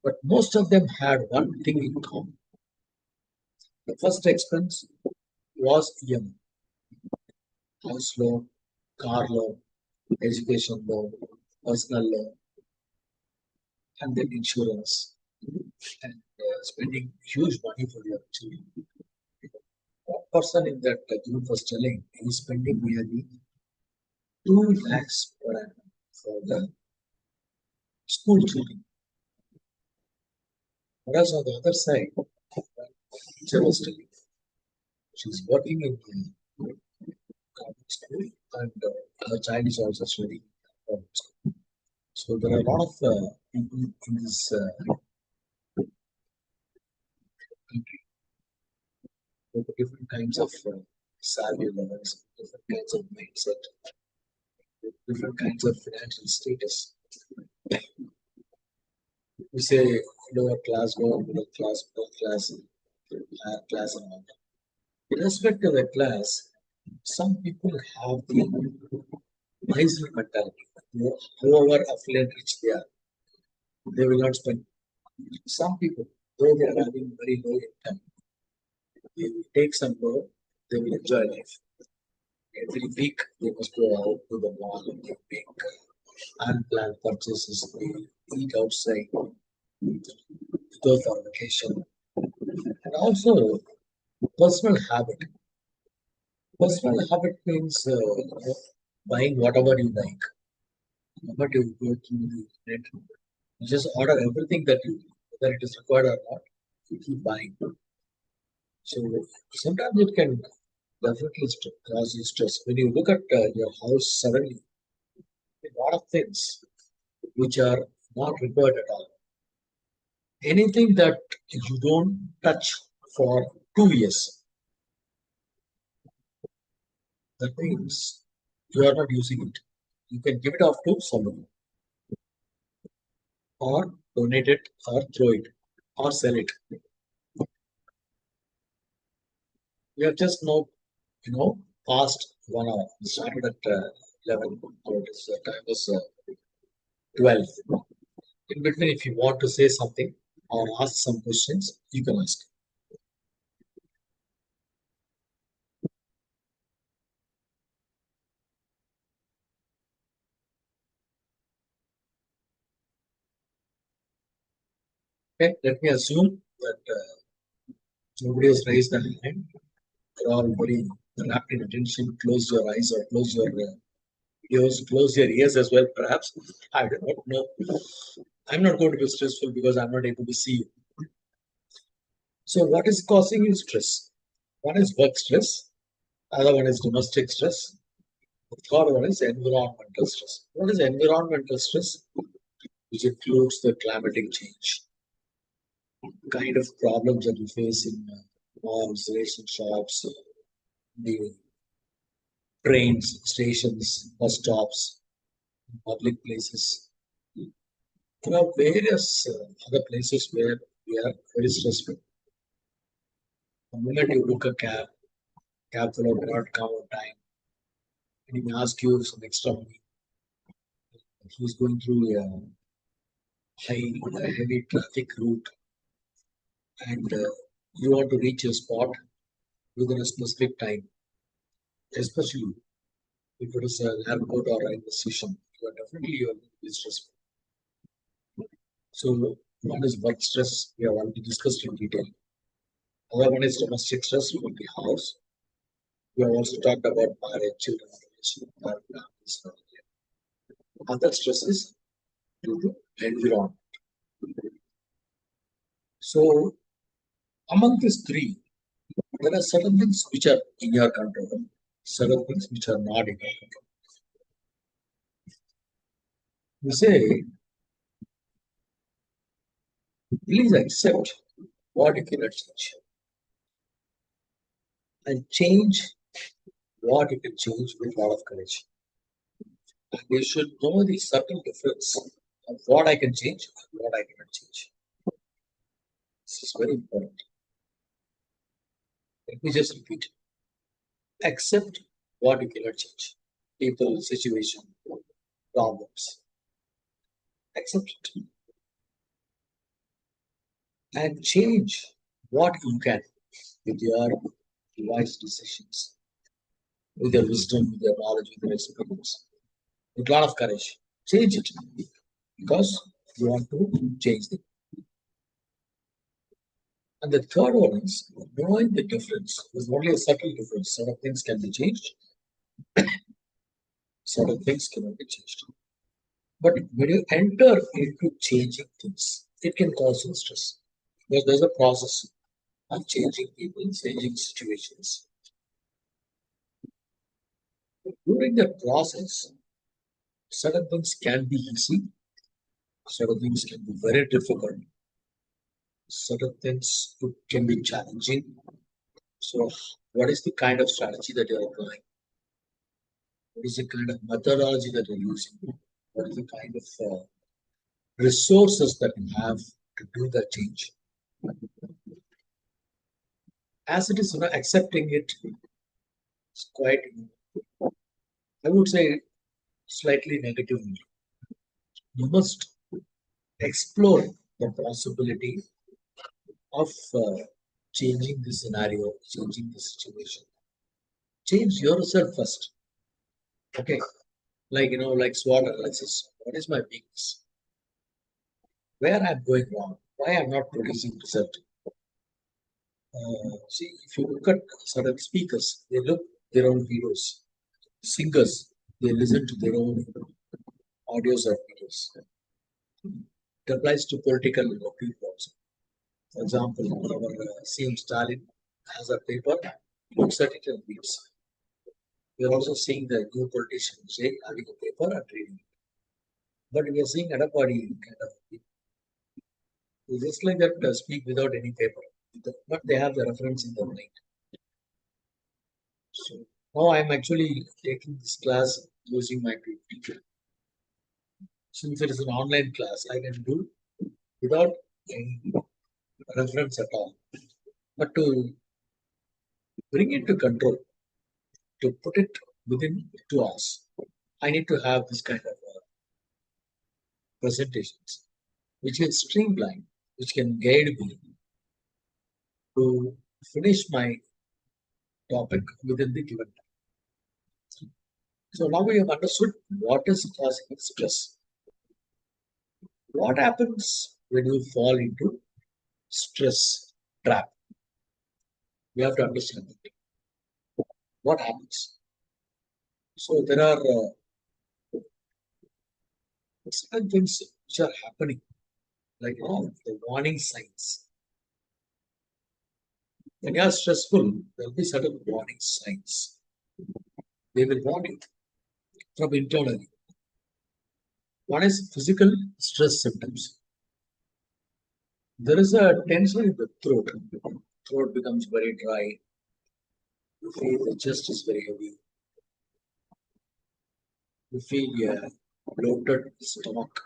But most of them had one thing in common. The first expense was house loan, car loan, education loan, personal loan, and then insurance, and spending huge money for your children. One person in that group was telling he is spending nearly 2 lakhs per annum for the school children. Whereas on the other side, teacher was telling she's working in the government school and her child is also studying government school. So there are a lot of people in this country with different kinds of salary levels, different kinds of mindset, with different kinds of financial status. We say lower class, middle class, higher class, and all that. Irrespective of the class, some people have the miser mentality. However affluent rich they are, they will not spend. Some people, though they are having very low income, they will take some loan, they will enjoy life. Every week they must go out to the mall and they make unplanned purchases, they eat outside, go for vacation. And also personal habit. Personal habit means buying whatever you like. But you go to the internet, you just order everything that you whether it is required or not, you keep buying. So sometimes it can definitely cause you stress. When you look at your house suddenly, a lot of things which are not required at all. Anything that you don't touch for 2 years, that means you are not using it. You can give it off to somebody or donate it or throw it or sell it. We have just now, past 1 hour. We started at 11. So it is, time was 12. In between, if you want to say something or ask some questions, you can ask. Okay, let me assume that nobody has raised their hand. You're all very rapt in attention. Close your eyes or close your ears, close your ears as well, perhaps. I do not know. I'm not going to be stressful because I'm not able to see you. So, what is causing you stress? One is work stress, Other one is domestic stress. The third one is environmental stress. What is environmental stress? Which includes the climatic change, kind of problems that we face in malls, racing shops, the trains, stations, bus stops, public places. There are various other places where we are very stressful. The moment you book a cab fellow will not come on time, and he may ask you some extra money. He's going through a heavy traffic route, and you want to reach a spot within a specific time, especially if it is an airport or railway station. You are definitely stressful. So one is work stress. We have already discussed in detail. Other one is domestic stress from the house. We have also talked about marriage, children, relationship, families. Other stress is due to environment. So among these three, there are certain things which are in your control, certain things which are not in your control. You say, please accept what you cannot change and change what you can change with a lot of courage. And you should know the subtle difference of what I can change and what I cannot change. This is very important. Let me just repeat. Accept what you cannot change. People, situation, problems. Accept it. And change what you can with your wise decisions, with your wisdom, with your knowledge, with your experience, with a lot of courage. Change it because you want to change it. And the third one is knowing the difference. There's only a subtle difference. Certain things can be changed, certain things cannot be changed. But when you enter into changing things, it can cause you stress. Because there's a process of changing people, changing situations. During that process, certain things can be easy, certain things can be very difficult, certain things can be challenging. So, what is the kind of strategy that you're applying? What is the kind of methodology that you're using? What is the kind of resources that you have to do that change? As it is, accepting it is quite, I would say, slightly negative. You must explore the possibility of changing the scenario, changing the situation. Change yourself first. Okay. Like, like SWOT analysis. What is my weakness? Where I'm going wrong? Why I'm not producing result? See, if you look at certain speakers, they look their own videos. Singers, they listen to their own audios or videos. It applies to political people also. For example, our CM Stalin has a paper, looks at it and reads. We are also seeing the new politicians say having a paper and reading it. But we are seeing Adapadi kind of people, just like that speak without any paper, but they have the reference in their mind. So now I'm actually taking this class using my teacher. Since it is an online class, I can do without any reference at all. But to bring it to control, to put it within 2 hours, I need to have this kind of presentations, which can streamline, which can guide me to finish my topic within the given time. So now we have understood what is causing stress. What happens when you fall into stress trap? We have to understand it. What happens? So there are certain things which are happening, like the warning signs. When you are stressful, there will be certain warning signs. They will want it from internally. One is physical stress symptoms. There is a tension in the throat. Throat becomes very dry. You feel the chest is very heavy. You feel bloated stomach.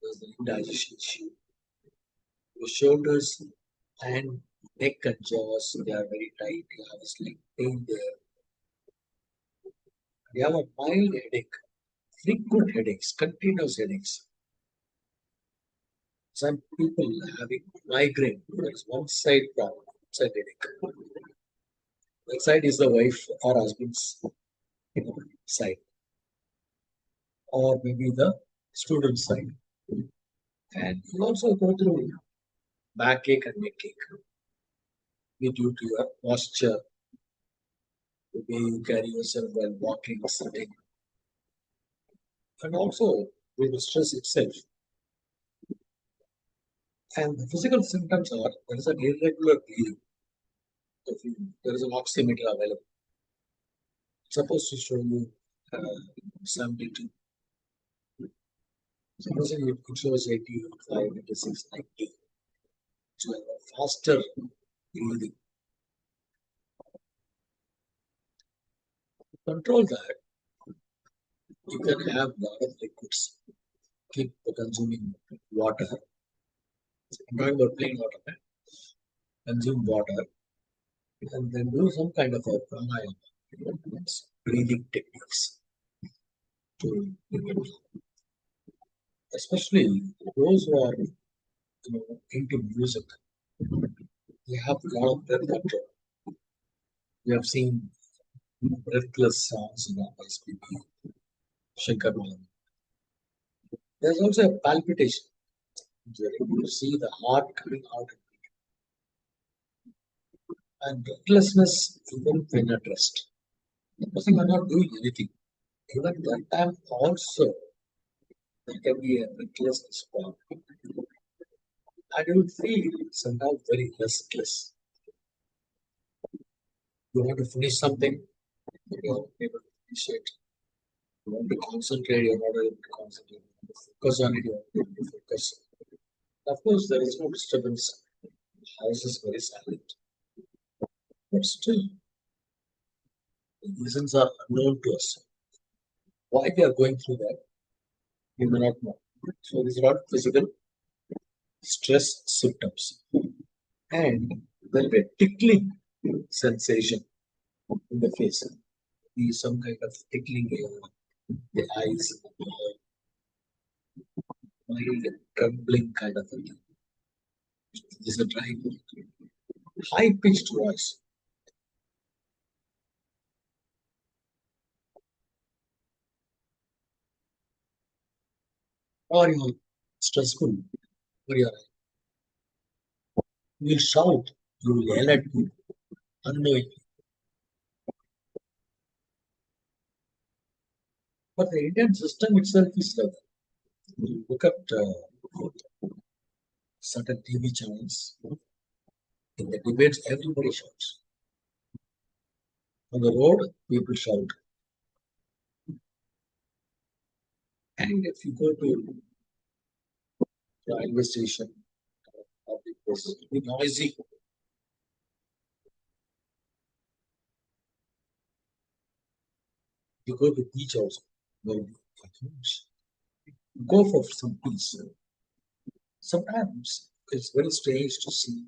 There's an indigestion issue. Your shoulders and neck and jaws, they are very tight. You have a slight pain there. You have a mild headache, frequent headaches, continuous headaches. Some people having migraine. There is one side problem, one side headache. That side is the wife or husband's side, or maybe the student side. And you also go through backache and neck ache, be due to your posture, the way you carry yourself while walking, sitting, and also with the stress itself. And the physical symptoms are there is an irregular breathing. If there is an oximeter available. It's supposed to show you 72. Supposing it shows 85, 86, 90. So a faster breathing. To control that, you can have a lot of liquids. Keep consuming water. I'm talking about plain water. Right? Consume water and then do some kind of a pranayama, breathing techniques to especially those who are into music. They have a lot of breath control. We have seen breathless songs in our SPP, Shankar Mahadev. There's also a palpitation. You see the heart coming out and breathlessness even when at rest. The person are not doing anything. Even that time also there can be a breathlessness form. And you will feel somehow very restless. You want to finish something, but you're not able to finish it. You want to concentrate, you're not able to concentrate. You want to focus on it, you're not able to focus. Of course, there is no disturbance. The house is very silent. But still, the reasons are unknown to us. Why we are going through that, we may not know. So, these are all physical stress symptoms. And there will be a tickling sensation in the face. Be some kind of tickling here, the eyes, mild trembling kind of thing. This is a dry, high pitched voice. Or you're stressful, or you're, you will shout, you will yell at people unknowingly. But the Indian system itself is like you look at certain TV channels, in the debates, everybody shouts. On the road, people shout. And if you go to railway station, public places, it'll be noisy. You go to beach also, there will be huge. Go for some peace. Sometimes it's very strange to see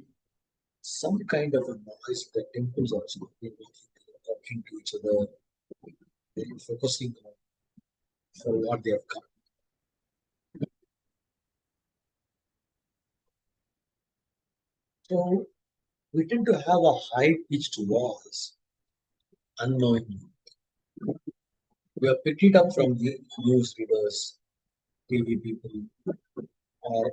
some kind of a noise in the temples also. People talking to each other, they're focusing on for what they have come. So we tend to have a high pitched voice unknowingly. We are picked it up from the news readers, TV people, or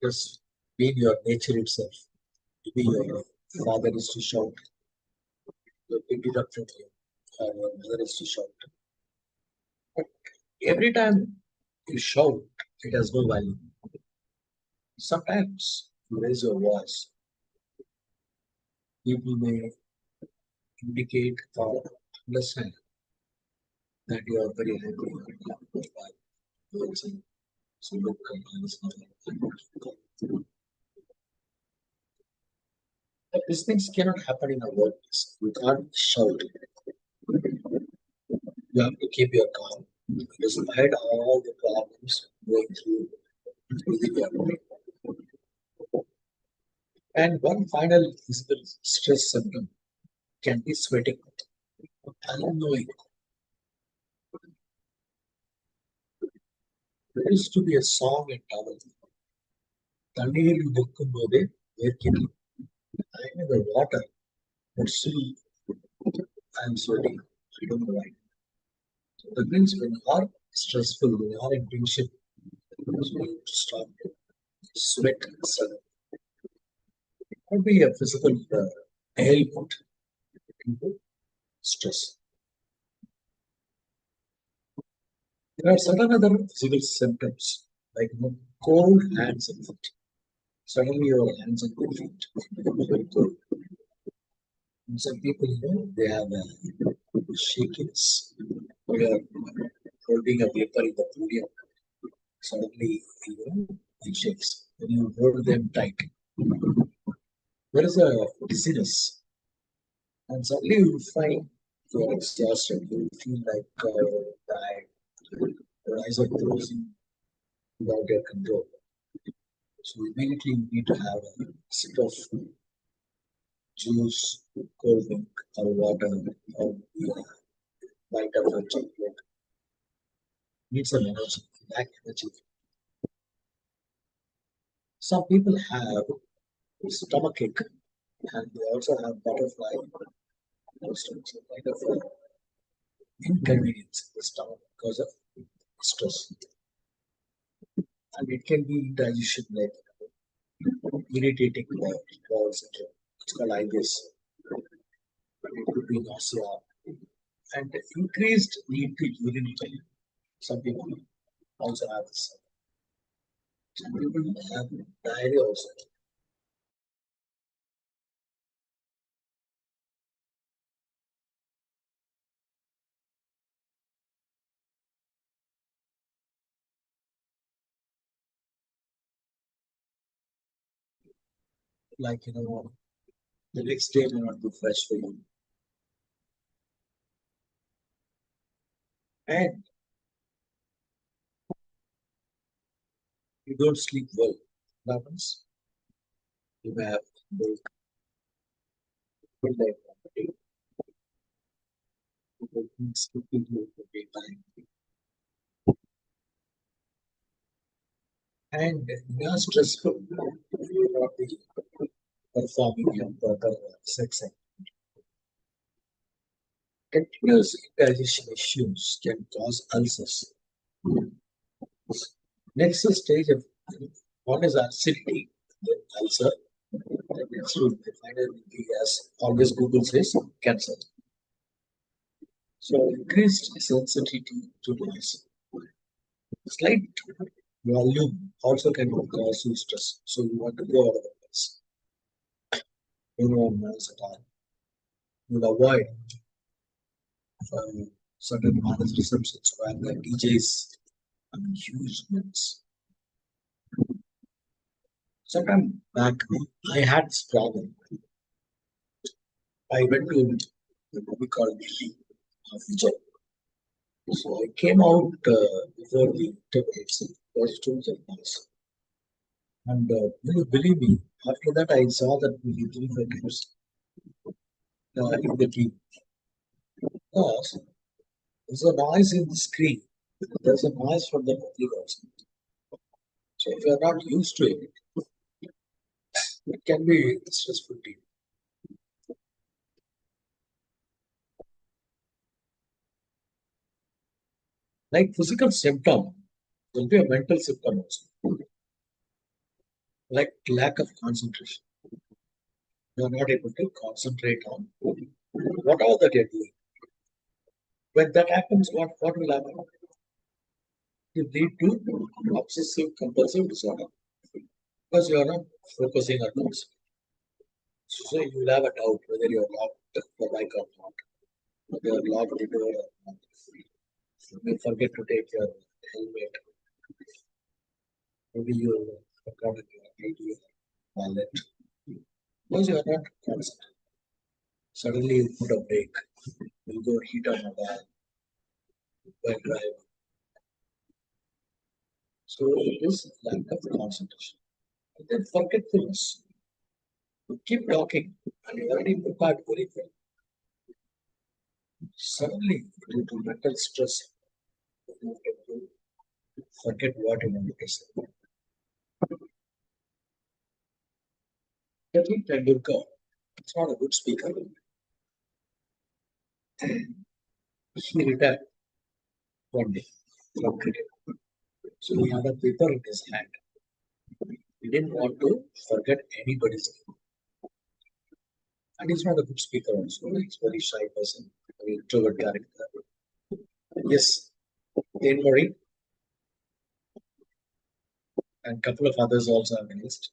just being your nature itself. Maybe your father is to shout, you pick it up from you, or your mother is to shout. But every time you shout, it has no value. Sometimes you raise your voice, people may indicate or understand that you are very happy with your life. So look, it's not but these things cannot happen in a workplace. You can't shout. You have to keep your calm. Despite all the problems going through within your brain. And one final physical stress symptom can be sweating. Unknowing. There used to be a song in Tamil. தண்ணீர் நிற்கும்போதே வேர்க்கிறது. I'm in the water, but still I'm sweating. I don't know why. So that means when you are stressful, when you are in tension, so you have to stop sweat. So it could be a physical ailment into stress. There are certain other physical symptoms like cold hands and feet. Suddenly your hands and feet become very cold. And some people, they have shakiness. They are holding a paper in the podium. Suddenly, it shakes. When you hold them tight, there is a dizziness. And suddenly you find you are exhausted. You feel like tired. Your eyes are closing without your control. So immediately you need to have a sip of juice, cold milk, or water, or bite of a chocolate. Need some energy, lack energy. Some people have stomachache and they also have butterfly symptoms, a kind of inconvenience in the stomach because of stress. And it can be indigestion like irritating bowel syndrome. It's called IBS. It could be nausea and increased need to urinate. Some people also have this. Some people have diarrhea also. Like, the next day may not be fresh for you. And you don't sleep well. What happens? You may have midnight vomiting, sleeping during the daytime. And you are stressful. You will not be performing your proper sex act. Continuous indigestion issues can cause ulcers. Next stage of one is acidity, then ulcer, and next will be finally be as always Google says cancer. So increased sensitivity to noise. Slight volume also can cause you stress. So you want to go out of the place. You know noise at all. You'll avoid certain marriage receptions where the DJs huge ones. Sometime back, I had this problem. I went to the movie called Delhi of Vijay. So I came out before the intervals. It was too much of noise. And will you believe me? After that, I saw that movie 3 5 times in the TV. Because there's a noise in the screen. There's a noise from the public also. So if you're not used to it, it can be stressful to you. Like physical symptom, there'll be a mental symptom also. Like lack of concentration. You're not able to concentrate on whatever that you're doing. When that happens, what will happen? You lead to obsessive compulsive disorder because you are not focusing on those. So you will have a doubt whether you're locked the bike or not. They are locked the door. You may forget to take your helmet. Maybe you forgot your ID, wallet. Because you are not constant. Suddenly you put a brake. You go hit on a wall while driving. So it is lack of concentration. And then forgetfulness. You keep talking and you already prepared very well. Suddenly, due to mental stress, you tend to forget what you wanted to say. Sachin Tendulkar is not a good speaker. He retired one day from cricket. So he had a paper in his hand. He didn't want to forget anybody's name. And he's not a good speaker also. He's a very shy person, very introvert character. Yes, Jane Murray and a couple of others also have been listed.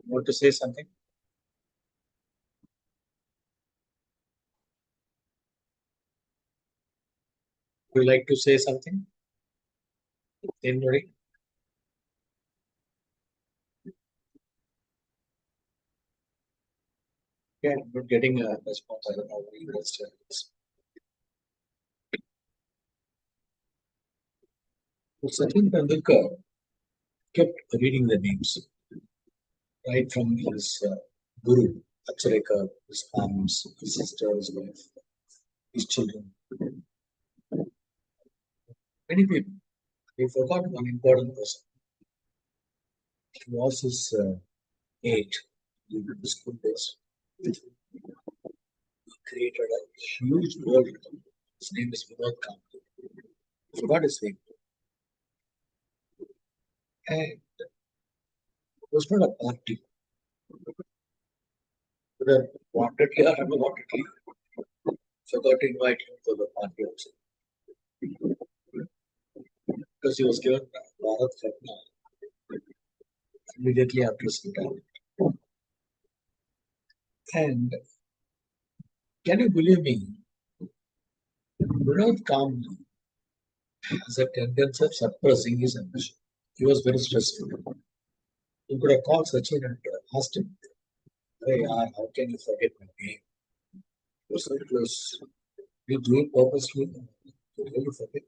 Want to say something? Would you like to say something? Jane Murray? Yeah, I'm not getting a response. I don't know what you guys said. So Sachin Tendulkar kept reading the names right from his guru, Achareka, his arms, his sister, his wife, his children. Many people. He forgot one important person. He was his aide in the school days. He created a huge world. His name is Vinod Kant. Forgot his name. And it was not a party. Whether wantedly or unwantedly, forgot to invite him for the party also. Because he was given Bharat Ratna immediately after his retirement. And can you believe me? Vinod Kant has a tendency of suppressing his ambition. He was very stressful. You could have called Sachin and asked him, hey, how can you forget my name? You're so close. You do it purposely. You really forget.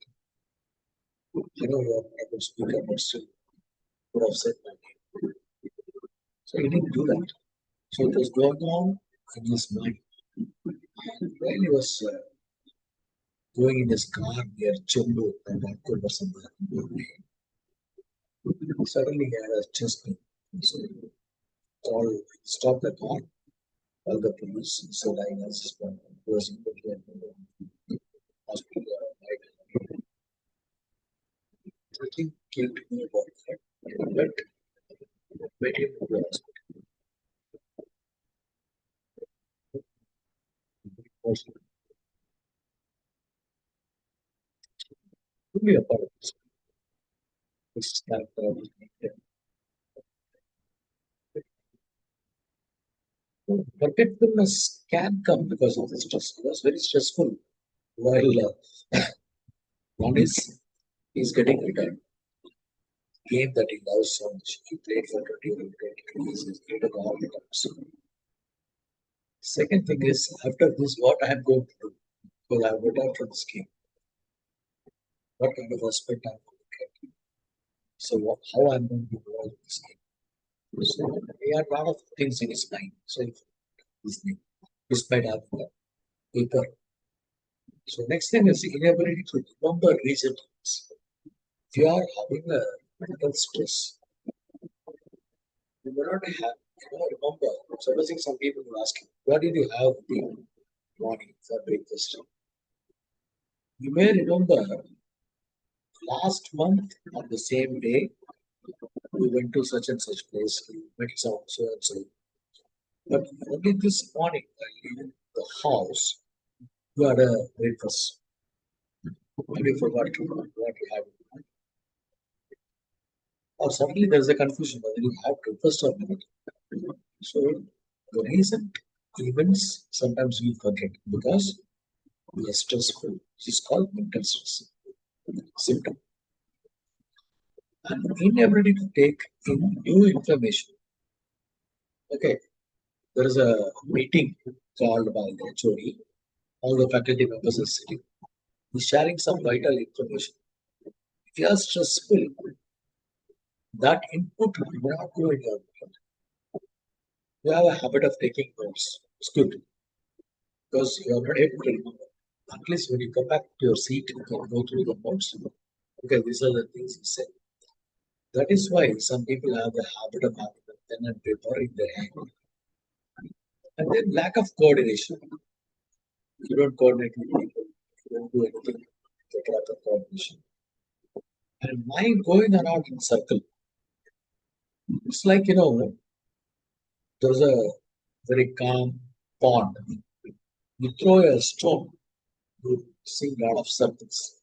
I know you're a good speaker, but still would have said my name. So he didn't do that. So it was going on in his mind. And while he was going in his car near Chembur and October somewhere, suddenly he had a chest pain. So he called, stopped the car, called the police, said I was immediately at the hospital. Nothing came to me about that, but made him to the hospital. Give me a part of this character. Forgetfulness can come because of the stress. It was very stressful. While one is he's getting retired. Game that he loves so much. He played for 20 years. He's played all the time. So, second thing is after this, what I am going to do? Because I have retired from this game. What kind of respect I'm going to get? So how I'm going to evolve this game? So he had a lot of things in his mind. So his name, despite having a paper. So next thing is the inability to remember recent events. If you are having a mental stress, you may not have, remember. Supposing some people will ask you, what did you have the morning for breakfast? You may remember last month on the same day, we went to such and such place, we met so and so. But only this morning, while leaving the house, you had a breakfast. And you forgot what you had. Or suddenly there's a confusion whether you have breakfast or not. So the reason events sometimes we forget because we are stressful. It's called mental stress symptom. And inability to take in new information. Okay, there is a meeting called by the HOD. All the faculty members are sitting. He's sharing some vital information. If you are stressful, that input will not go in your mind. You have a habit of taking notes. It's good because you are not able to remember. At least when you come back to your seat, you can go through the notes. Okay, these are the things he said. That is why some people have the habit of having a pen and paper in their hand. And then lack of coordination. You don't coordinate with people. You don't do anything. Take lack of coordination. And mind going around in circle. It's like, there's a very calm pond. You throw a stone, you see a lot of circles.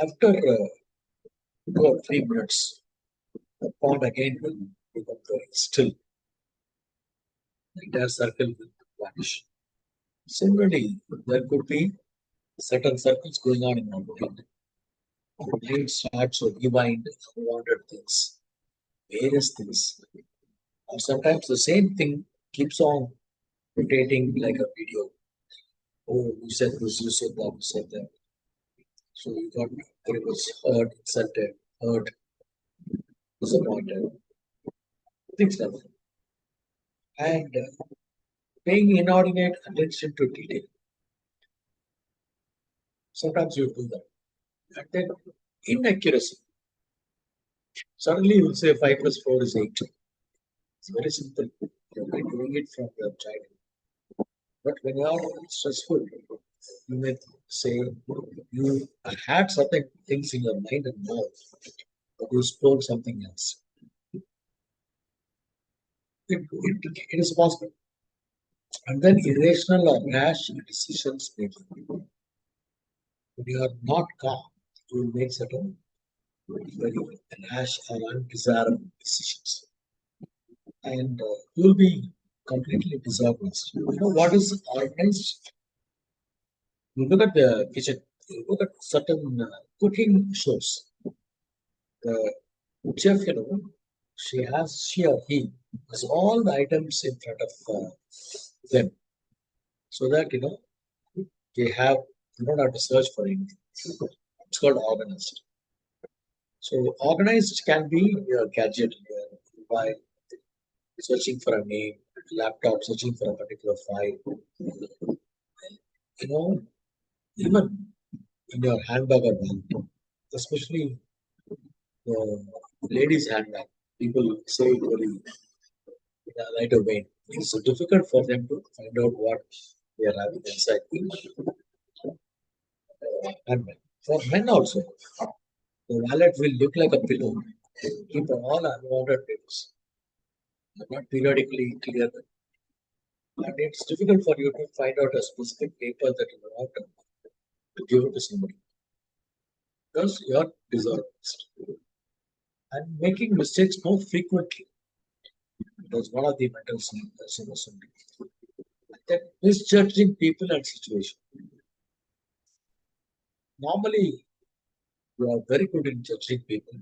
After 2 or 3 minutes, the pond again will become very still. The entire circle will vanish. Similarly, there could be certain circles going on in our mind. The mind starts to rewind unwanted things, various things. Or sometimes the same thing keeps on rotating like a video. Oh, you said this, you said that, you said that. So you got very much hurt, insulted, hurt, disappointed, things like that. And paying inordinate attention to detail. Sometimes you do that. And then inaccuracy. Suddenly you will say 5 plus 4 is 8. It's very simple. You've been doing it from your childhood. But when you are stressful, you may say you had certain things in your mind and mouth, but you spoke something else. It is possible. And then irrational or rash decisions made. When you are not calm, you will make certain very rash or undesirable decisions. And you will be completely disorganized. You know what is organized? You look at the kitchen, you look at certain cooking shows. The chef, she or he has all the items in front of them so that, they don't have to search for anything. It's called organized. So organized can be your gadget, your mobile, searching for a name, laptop, searching for a particular file. You know, even in your handbag or bag, especially the ladies' handbag, people say it very in a lighter vein. It's so difficult for them to find out what they are having inside the handbag. For men also, the wallet will look like a pillow. Keep all unwanted papers. Not periodically clear them. And it's difficult for you to find out a specific paper that you want to give it to somebody because you are disorganized and making mistakes more frequently. That's one of the mental symptoms. And then misjudging people and situations. Normally, you are very good in judging people.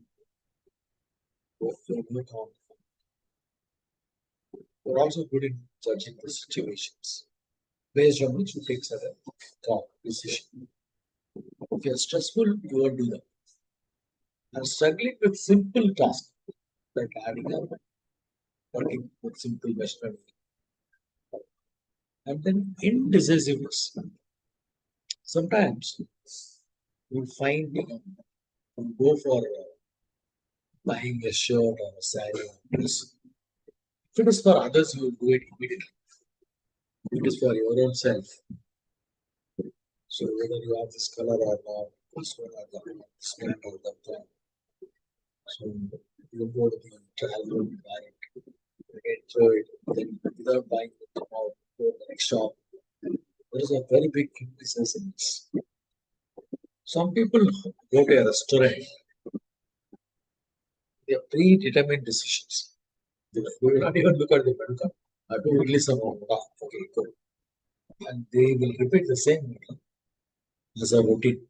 You're also good in judging the situations based on which you take certain call decision. If you're stressful, you won't do that. And struggling with simple tasks like adding up, working with simple measurement, and then indecisiveness. Sometimes you find you go for buying a shirt or a saree or a dress. If it is for others, you will do it immediately. If it is for your own self. So whether you have this color or not, this one or that, this brand or that. So you go to the travel and buy it, again throw it, then without buying it, come out, go to the next shop. There is a very big increase in this. Some people go to a restaurant, they have predetermined decisions. They will not even look at the menu card. To release some more. Okay, good. And they will repeat the same meeting as a routine.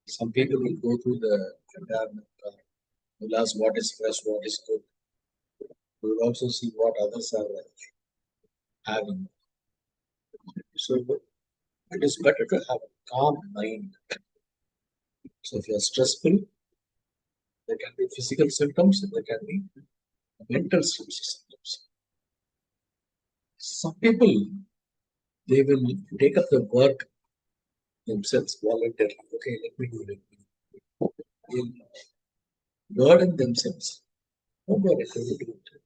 Some people will go through the entire will ask what is fresh, what is good. We will also see what others are having. So it is better to have a calm mind. So if you are stressful, there can be physical symptoms, there can be mental symptoms. Some people they will take up the work themselves voluntarily. Okay, let me do it. They'll burden themselves. Nobody will do it.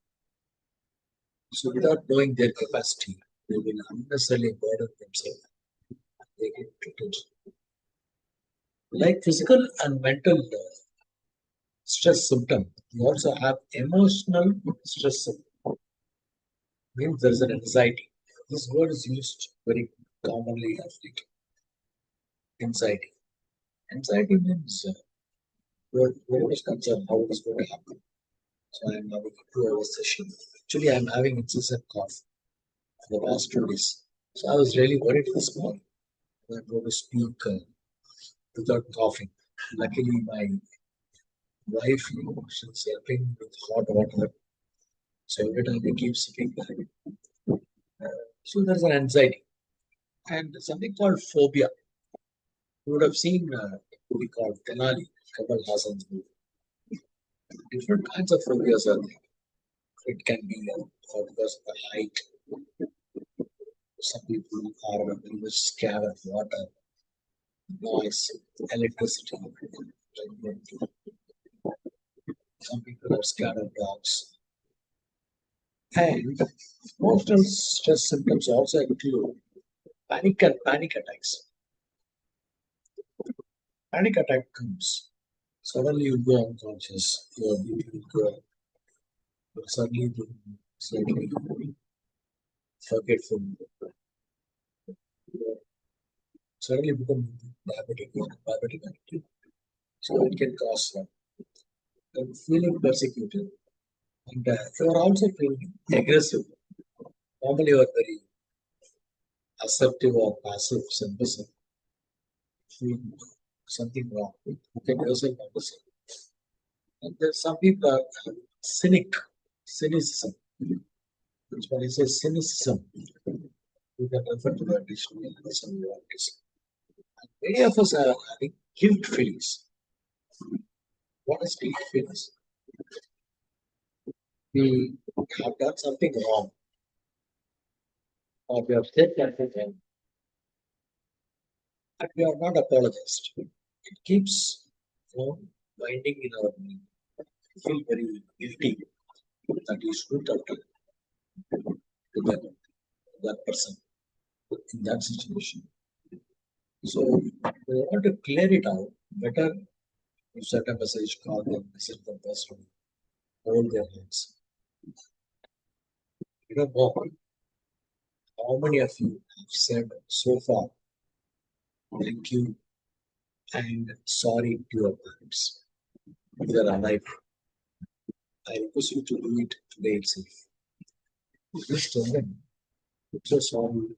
So without knowing their capacity, they will unnecessarily burden themselves. They get treated. Like physical and mental stress symptom, you also have emotional stress symptom. Means there is an anxiety. This word is used very commonly as like anxiety. Anxiety means you're very much concerned how it is going to happen. So I'm having a 2 hour session. Actually, I'm having incessant cough for the past 2 days. So I was really worried this morning. I'm going to speak without coughing. Luckily, my wife, she's helping with hot water. So every time I keep sipping that. So there's an anxiety and something called phobia. You would have seen a movie called Tenali, Kamal Hassan's movie. Different kinds of phobias are there. It can be because of the height. Some people are very much scared of water, noise, electricity. Some people are scared of dogs. And emotional stress symptoms also include panic and panic attacks. Panic attack comes. Suddenly you go unconscious. Your BP will go up. Suddenly you slightly forgetful. Suddenly become diabetic, diabetic attitude. So it can cause feeling persecuted. And you are also feeling aggressive. Normally you are very assertive or passive sympathy. Feel something wrong. You can yourself understand. And there some people are cynicism. Which when I say cynicism, you can refer to the dictionary as some varieties. Many of us are having guilt feelings. What is guilt feelings? We have done something wrong, or we have said something wrong, and we are not apologized. It keeps winding in our mind. We feel very guilty that you shouldn't have done to that person in that situation. So we want to clear it out. Better you set a message, call them, message them personally, hold their hands. You know more. How many of you have said so far thank you and sorry to your parents? If they are alive, I request you to do it today itself. Just tell them, I'm so sorry,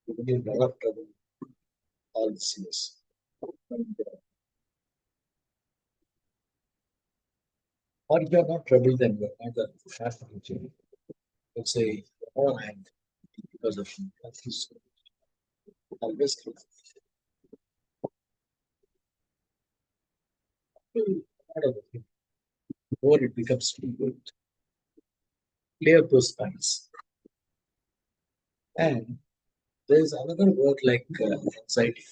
you've been in a lot of trouble all these years. Or if you're not troubled, then you're not the fast teacher. Let's say, oh, I'm because of you. That's just always part of the thing. Before it becomes stupid, clear those spines. And there's another word like anxiety.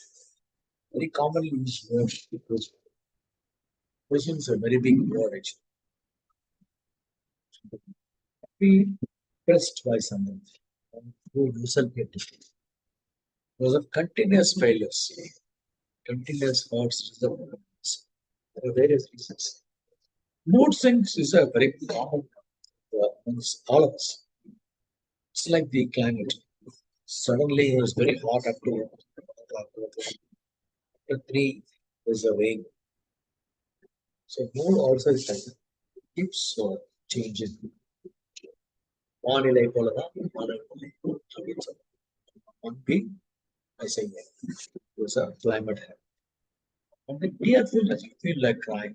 Very commonly used word because depression is a very big word actually. Be pressed by someone and you yourself get depressed because of continuous failures, continuous hurts, disappointments. There are various reasons. Mood swings is a very common amongst all of us. It's like the climate. Suddenly it was very hot up to after 3 there's a rain. So mood also is like that. Keeps changing. வானிலை போலதான் மனநிலை அப்படின்னு சொல்றேன். One B, I say yeah. It's a climate hack. And the tearfulness, you feel like crying.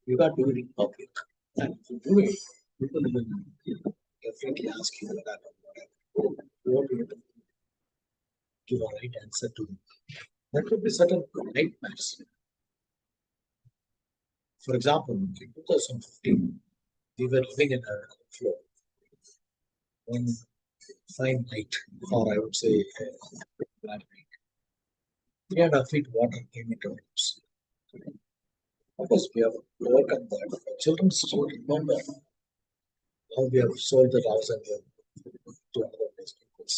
You got to do it in public. And if you do it, people will definitely ask you what happened, what happened. You won't be able to give a right answer to them. There could be certain nightmares. For example, in 2015, we were living in a floor. One fine night, or I would say bad night, 3.5 feet water came into our house. Of course, we have overcome that. Children still remember how we have sold the house and we have to another place.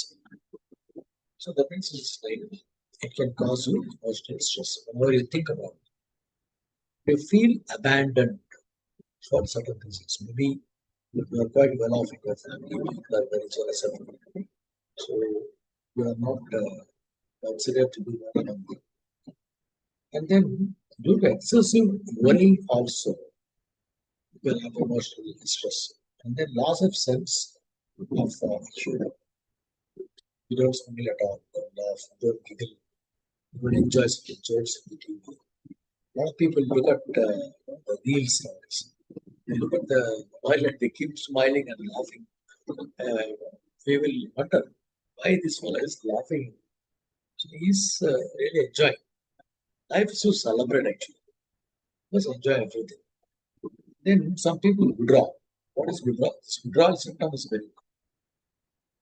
So that means it's like it can cause you emotional stress. Whenever you think about it, you feel abandoned for certain reasons. Maybe you are quite well off in your family, people are very jealous of you. So you are not considered to be one among them. And then due to excessive worry also, you will have emotional stress. And then loss of sense of humor. You don't smile at all, don't laugh, don't giggle, you don't enjoy some jokes in the TV. A lot of people look at the reels nowadays. They look at the mobile and they keep smiling and laughing. Uh, we will wonder why this fellow is laughing. So he's really enjoying. Life is to celebrate actually. Just enjoy everything. Then some people withdraw. What is withdrawal? This withdrawal symptom is very good.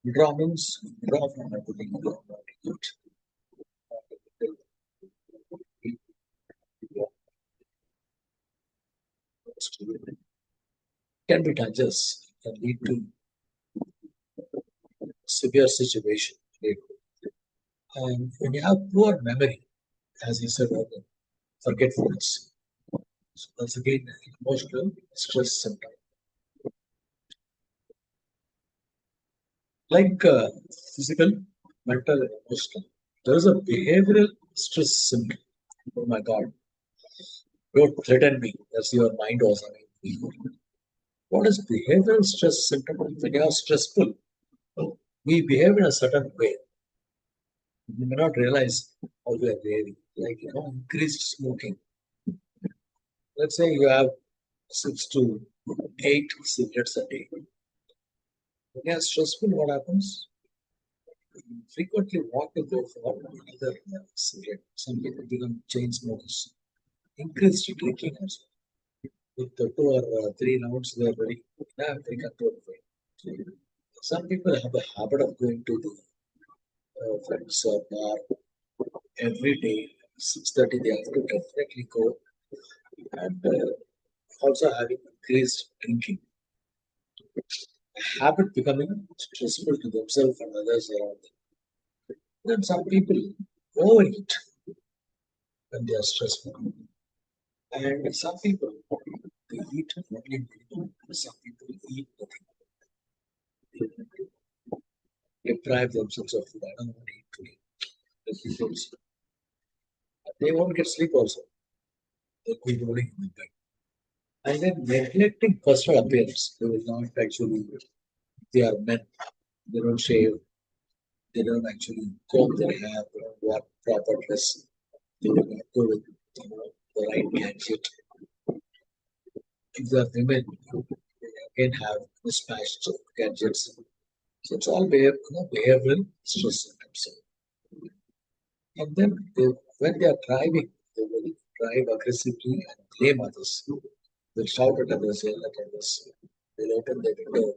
Withdraw means withdraw from everything. You don't want to eat. Can be dangerous. Can lead to severe situation. And when you have poor memory, as you said earlier, forgetfulness. So that's again emotional stress symptom. Like physical, mental, and emotional. There is a behavioral stress symptom. Oh my God, don't threaten me. That's your mind was. I mean, what is behavioral stress symptom? When you are stressful, we behave in a certain way. You may not realize how we are behaving. Like, increased smoking. Let's say you have 6 to 8 cigarettes a day. When you are stressful, what happens? You frequently want to go for another cigarette. Some people become chain smokers. Increased drinking also. With the 2 or 3 rounds, they are very very controlled. Some people have a habit of going to the friends bar every day. 6:30 they have to definitely go and also having increased drinking. Habit becoming stressful to themselves and others around them. Then some people overeat when they are stressful. And some people they eat only minimum. Some people eat nothing. They deprive themselves of food. I don't want to eat today. They won't get sleep also. They keep rolling in the bed. And then neglecting personal appearance. They will not actually, they are men. They don't shave. They don't actually comb their hair. They don't wear proper dress. They will not go with the right gadget. If they are women, they again have mismatched gadgets. So it's all behavioral stress symptoms. And then when they are driving, they will drive aggressively and blame others. They'll shout at others, yell at others. They'll open their window,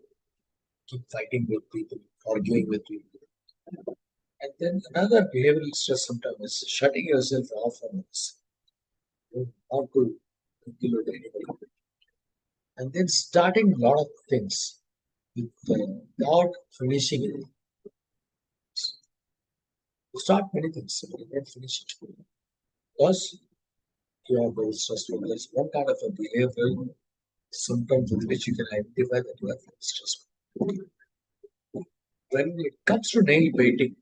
keep fighting with people, arguing with people. And then another behavioral stress symptom is shutting yourself off from others. Not to deal with anybody. And then starting a lot of things without finishing it. You start many things, but you don't finish it. Because you are very stressful. There's one kind of a behavioral symptoms with which you can identify that you are very stressful. When it comes to nail biting,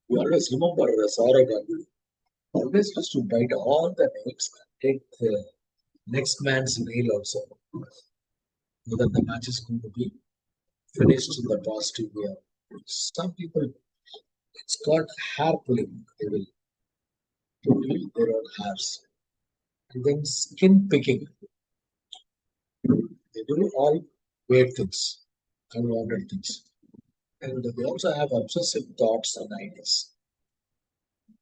you always remember Saurav Gandhi always used to bite all the nails and take the next man's nail also, whether the match is going to be finished in the positive way. Some people, it's called hair pulling. They will pull their own hairs. And then skin picking. They do all weird things, unwanted things. And they also have obsessive thoughts and ideas.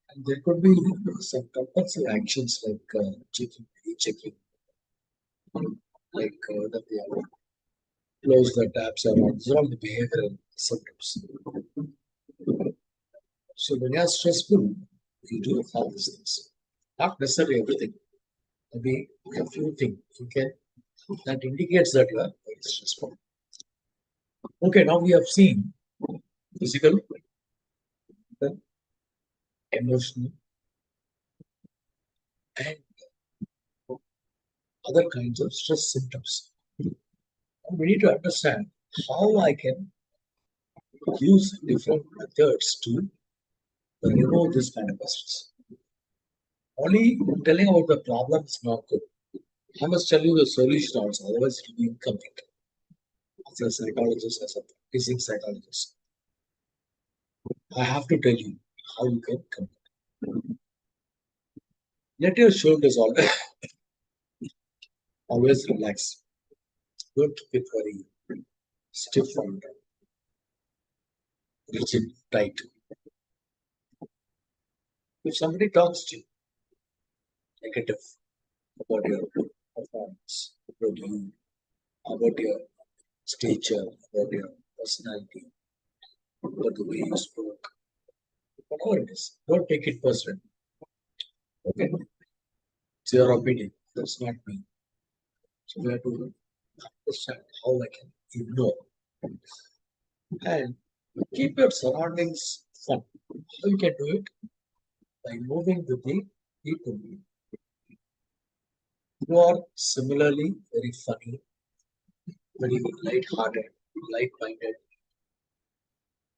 And there could be some compulsive actions like checking, rechecking, that they are close the tabs or on. These are all the behavioral symptoms. So when you are stressful, you do all these things. Not necessarily everything. Maybe a few things you can that indicates that you are very stressful. Okay, now we have seen physical, then emotional, and other kinds of stress symptoms. And we need to understand how I can use different methods to remove this kind of stress. Only telling about the problem is not good. I must tell you the solution also, otherwise it will be incomplete. As a psychologist, as a practicing psychologist, I have to tell you how you can come. Let your shoulders always relax. Don't keep it very stiff and rigid, tight. If somebody talks to you negative about your performance, about you, about your stature, about your personality, about the way you spoke, whatever it is, don't take it personal. Okay? It's your opinion. That's not me. So we have to understand how I can ignore and keep your surroundings fun. How you can do it? By moving with the people who are similarly very funny, very light-hearted, light-minded,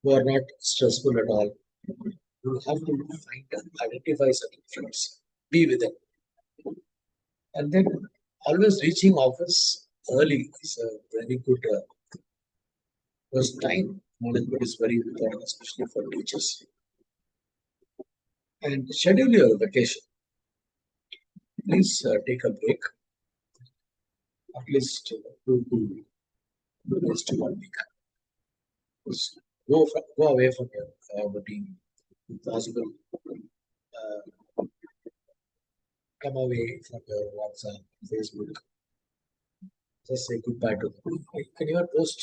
who are not stressful at all. You have to find and identify certain friends, be with them, and then always reaching office early is a very good because time management is very important, especially for teachers. And schedule your vacation. Please take a break, at least 1 week. Just go away from your routine, if possible. Come away from your WhatsApp, Facebook. Just say goodbye to them. Can you post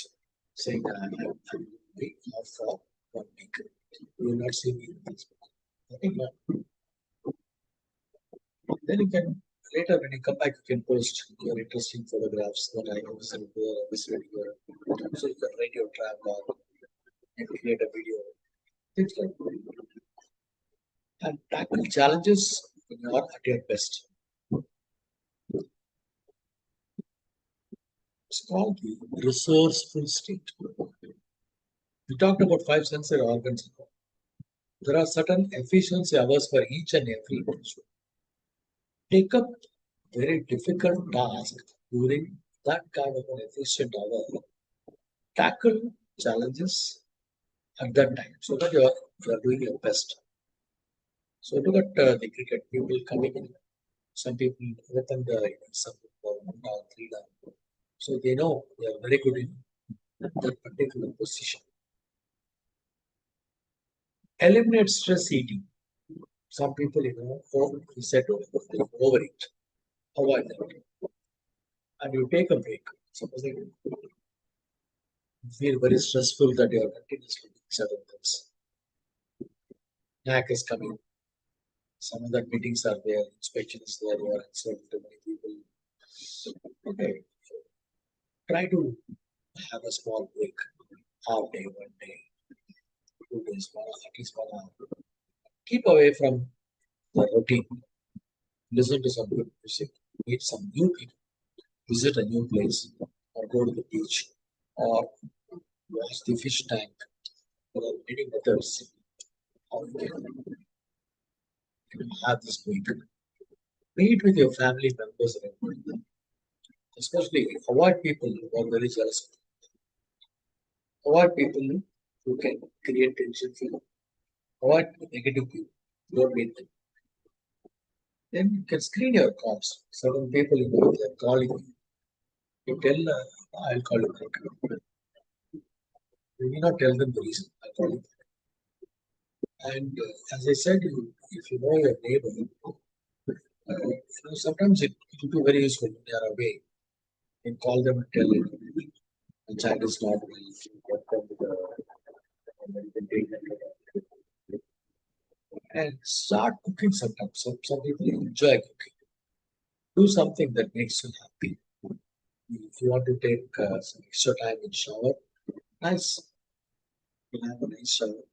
saying I'm away for 1 week? You will not see me in Facebook. I think then you can later when you come back, you can post your interesting photographs that I visited there, I visited here. So you can write your travel and create a video, things like that. And tackle challenges when you are at your best. It's called the resourceful state. We talked about five sensory organs. There are certain efficiency hours for each and every individual. Take up very difficult task during that kind of an efficient hour. Tackle challenges at that time so that you are doing your best. So look at the cricket people coming in. Some people open the innings, some people are 1 down, 3 down. So they know they are very good in that particular position. Eliminate stress eating. Some people, we said overeat. Avoid that. And you take a break. Suppose you feel very stressful that you are continuously doing certain things. Knack is coming. Some other meetings are there, inspection is there, you are answering to many people. Okay. Try to have a small break. Half day, 1 day, 2 days, at least 1 hour. Keep away from the routine. Listen to some good music. Meet some new people. Visit a new place. Or go to the beach. Or watch the fish tank. There are many methods how you can have this break. Meet with your family members regularly. Especially avoid people who are very jealous. Avoid people who can create tension for you. Avoid negative people. Don't meet them. Then you can screen your calls. Certain people, they're calling you. You tell, I'll call you back. You may not tell them the reason. I'll call you back. And as I said, if you know your neighbor, sometimes it will be very useful when they are away. You can call them and tell them the child is not well. Get them to the medical treatment. And start cooking sometimes. Some people enjoy cooking. Do something that makes you happy. If you want to take some extra time in shower, nice. You have a nice shower.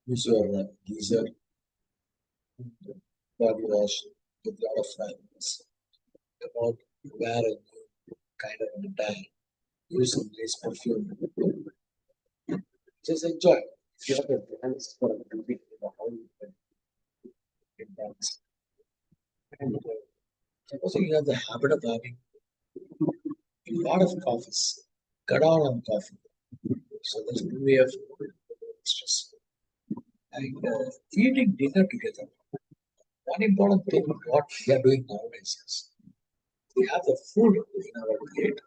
Use your geyser, body wash with a lot of fragrance. Come out, wear a new kind of an attire. Use some nice perfume. Just enjoy. If you have a dance for a movie in the hall, you can dance. And supposing you have the habit of having a lot of coffees, cut down on coffee. So that's one way of stress. And eating dinner together. One important thing what we are doing nowadays is we have the food in our plate.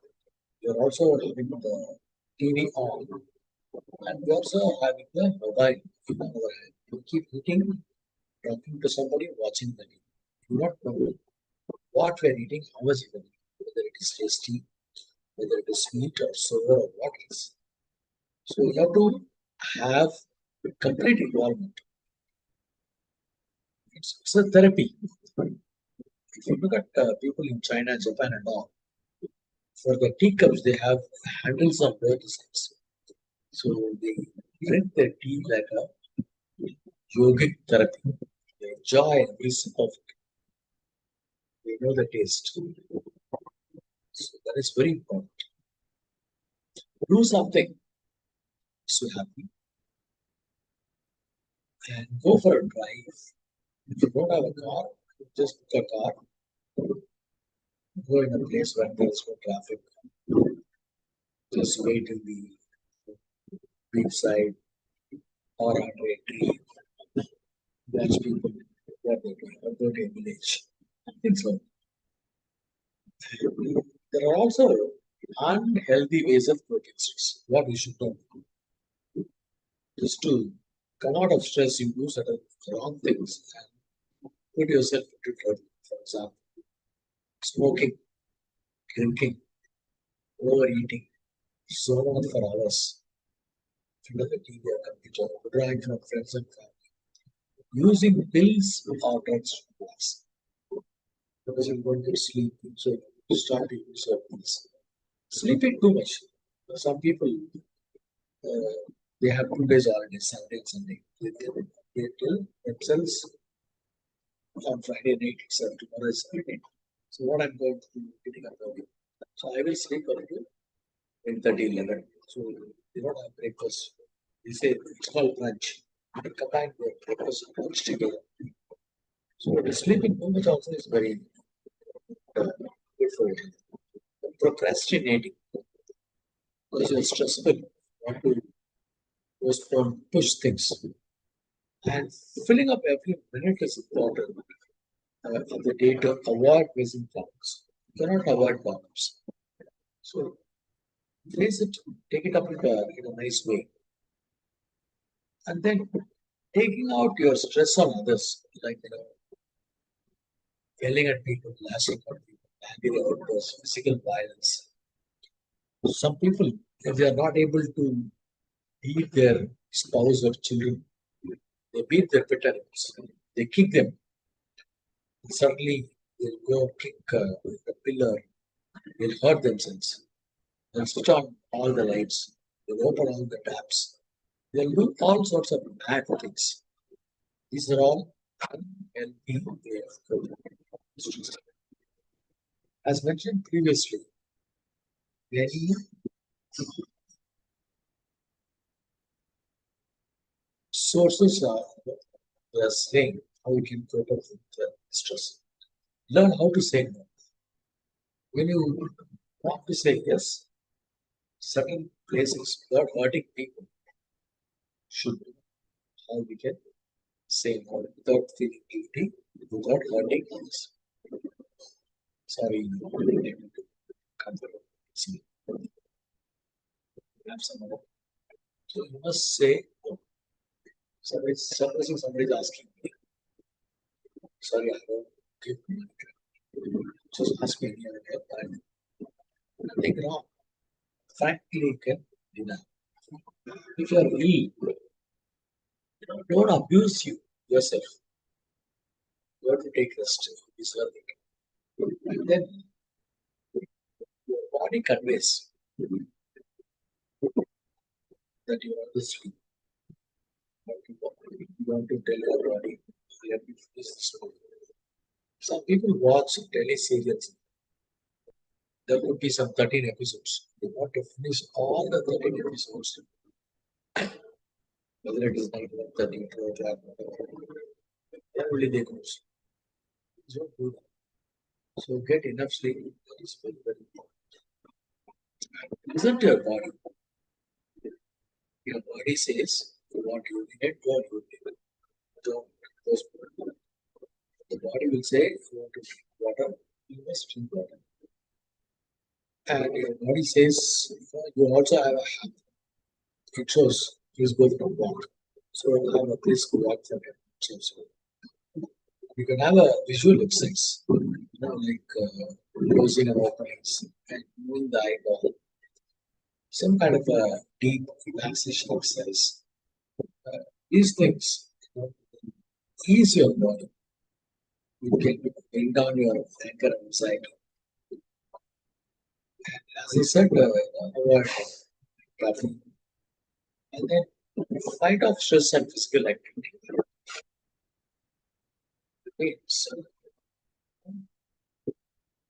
We are also having the TV on, and we also having the mobile in our hand. We keep eating, talking to somebody, watching the TV. We do not know what we are eating, how much we are eating, whether it is tasty, whether it is sweet or sour or what it is. So we have to have complete involvement. It's a therapy. If you look at people in China, Japan, and all, for the teacups, they have handles on both sides. So they drink their tea like a yogic therapy. They enjoy every sip of it. They know the taste. So that is very important. Do something so happy and go for a drive. If you don't have a car, just book a car. Go in a place where there is no traffic. Just wait in the beachside or under a tree. Watch people what they do, or go to a village. Things like that. There are also unhealthy ways of coping stress. What we should do is to come out of stress, you do certain wrong things and put yourself into trouble. For example, smoking, drinking, overeating, so on for hours, in front of the TV or computer, withdrawing from friends and family, using pills or drugs to relax. Because you don't get sleep, so you start to use your pills. Sleeping too much. Some people uh, they have 2 days holidays, Saturday and Sunday. They tell themselves on Friday night itself, tomorrow is Friday. So what I'm going to do, getting up early. So I will sleep until 10:30, 11. So they don't have breakfast. They say it's called brunch. They combine their breakfast and lunch together. So the sleeping too much also is very good for you. Procrastinating because you're stressful, want to postpone, push things. And filling up every minute is important of the day to avoid missing problems. You cannot avoid problems. So face it, take it up in a nice way. And then taking out your stress on others, like yelling at people, lashing at people, angry outbursts, physical violence. Some people, if they are not able to beat their spouse or children, they beat their pet animals. They kick them. Suddenly, they'll go kick the pillar. They'll hurt themselves. They'll switch on all the lights. They'll open all the taps. They'll do all sorts of bad things. These are all unhealthy way of coping. As mentioned previously, many sources are saying how you can cope up with stress. Learn how to say no. When you want to say yes, certain places without hurting people should be how we can say no without feeling guilty, without hurting others. Sorry, see, have some other. So you must say no. Somebody is asking me, sorry, I don't give money. Just ask me any other time. Nothing wrong. Frankly, you can deny. If you are ill, don't abuse yourself. You have to take rest. You deserve it. And then your body conveys that you want to sleep. You want to tell your body, let me finish this movie. Some people watch teleserials. There could be some 13 episodes. They want to finish all the 13 episodes, whether it is 9:30, 2 o'clock, whatever. Then only they go. Don't do that. So get enough sleep. That is very, very important. Listen to your body. Your body says you want urinate, don't urinate. Don't postpone. The body will say you want to drink water, you must drink water. And your body says you also have a habit. It shows please go for a walk. So have a please go walk for 10 minutes. So you can have a visual exercise, like closing and opening and moving the eyeball. Some kind of a deep relaxation exercise. These things ease your body. You can bring down your anger and anxiety. As I said, avoid caffeine. And then fight off stress and physical activity. Okay, so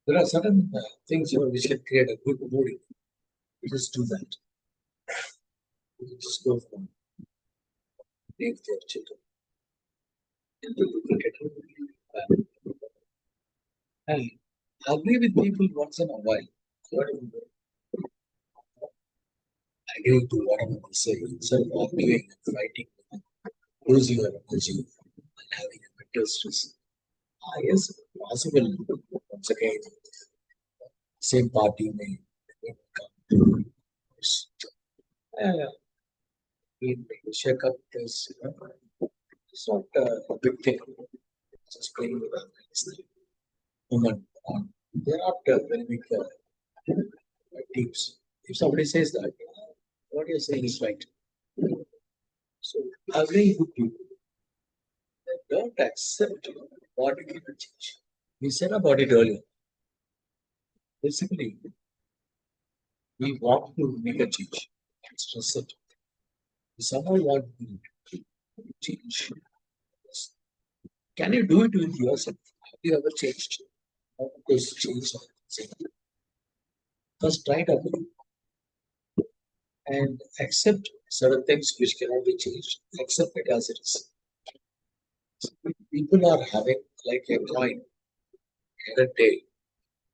there are certain things which can create a good mood. You just do that. You just go from leave their children into the cricket. And agree with people once in a while. What do you do? Agree to whatever they say instead of arguing and fighting, losing your energy and having a mental stress. Yes, possible. Once again, same party may come to uh, shake up this. It's not a big thing. Just playing with a woman. They're not very big teams. If somebody says that, what you're saying is right. So, agreeing with people, don't accept what you can change. We said about it earlier. Basically, we want to make a change. It's just it. We somehow want to change. Can you do it with yourself? Have you ever changed? How does change something? First, try it out and accept certain things which cannot be changed. Accept it as it is. People are having like a coin and a tail.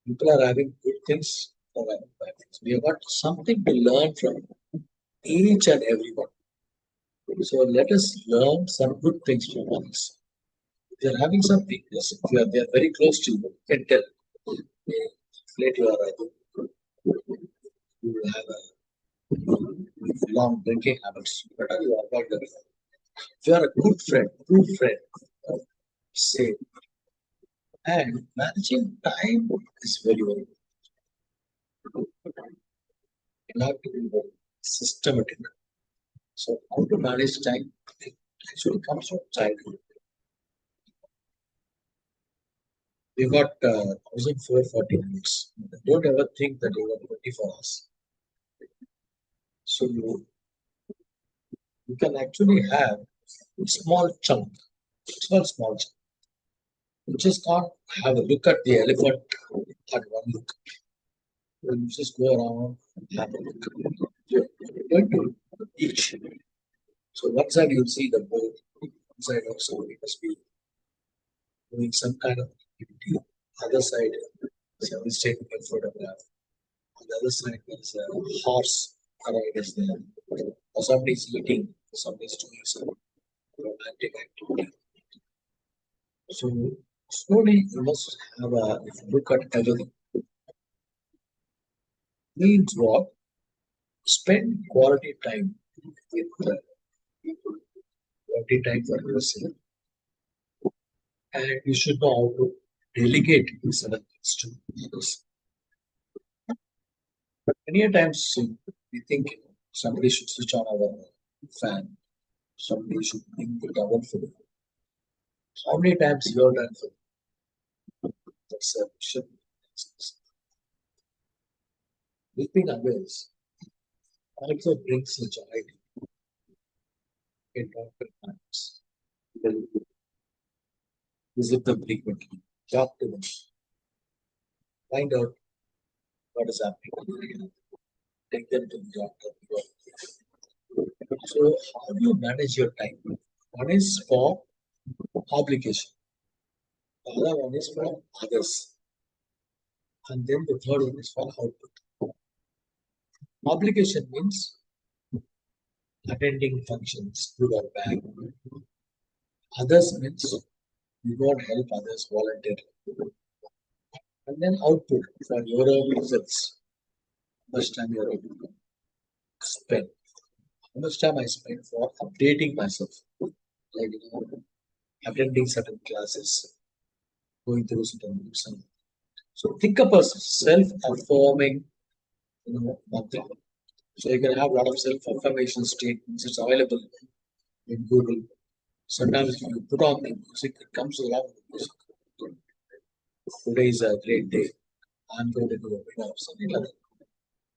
People are having good things or having bad things. We have got something to learn from each and everyone. So let us learn some good things from others. If you're having some weakness, if you are, they are very close to you, you can tell. Inflate your you will have a long drinking habits. Better you avoid them. If you are a good friend, true friend, say, and managing time is very, very important. You have to be very systematic. So how to manage time it actually comes from childhood. We got 1440 minutes. Don't ever think that you got 24 hours. So you can actually have a small chunk, small chunk. You just can't have a look at the elephant at one look. You just go around and have a look. You're going to each. So one side you'll see the boat, one side also you must be doing some kind of activity. Other side, someone is taking a photograph. On the other side, there's a horse ride is there. Or somebody's eating, somebody's doing some romantic activity. So slowly you must have a if you look at everything. Means what? Spend quality time with people, quality time for yourself, and you should know how to delegate certain things to others. Many a times we think somebody should switch on our fan, somebody should bring the oven for you. How many times you have done for that's a mission? Helping others also brings a joy in different times. Visit them frequently, talk to them, find out what is happening, take them to the doctor. So, how do you manage your time? One is for obligation, the other one is for others, and then the third one is for output. Obligation means attending functions, good or bad. Others means you don't help others voluntarily. And then output for your own results. How much time you're able to spend. How much time I spend for updating myself, like attending certain classes, going through certain books. And so think of a self-affirming, nothing. So you can have a lot of self-affirmation statements. It's available in Google. Sometimes if you put on the music, it comes along with the music. Today is a great day. I'm going to do a bit of something like that.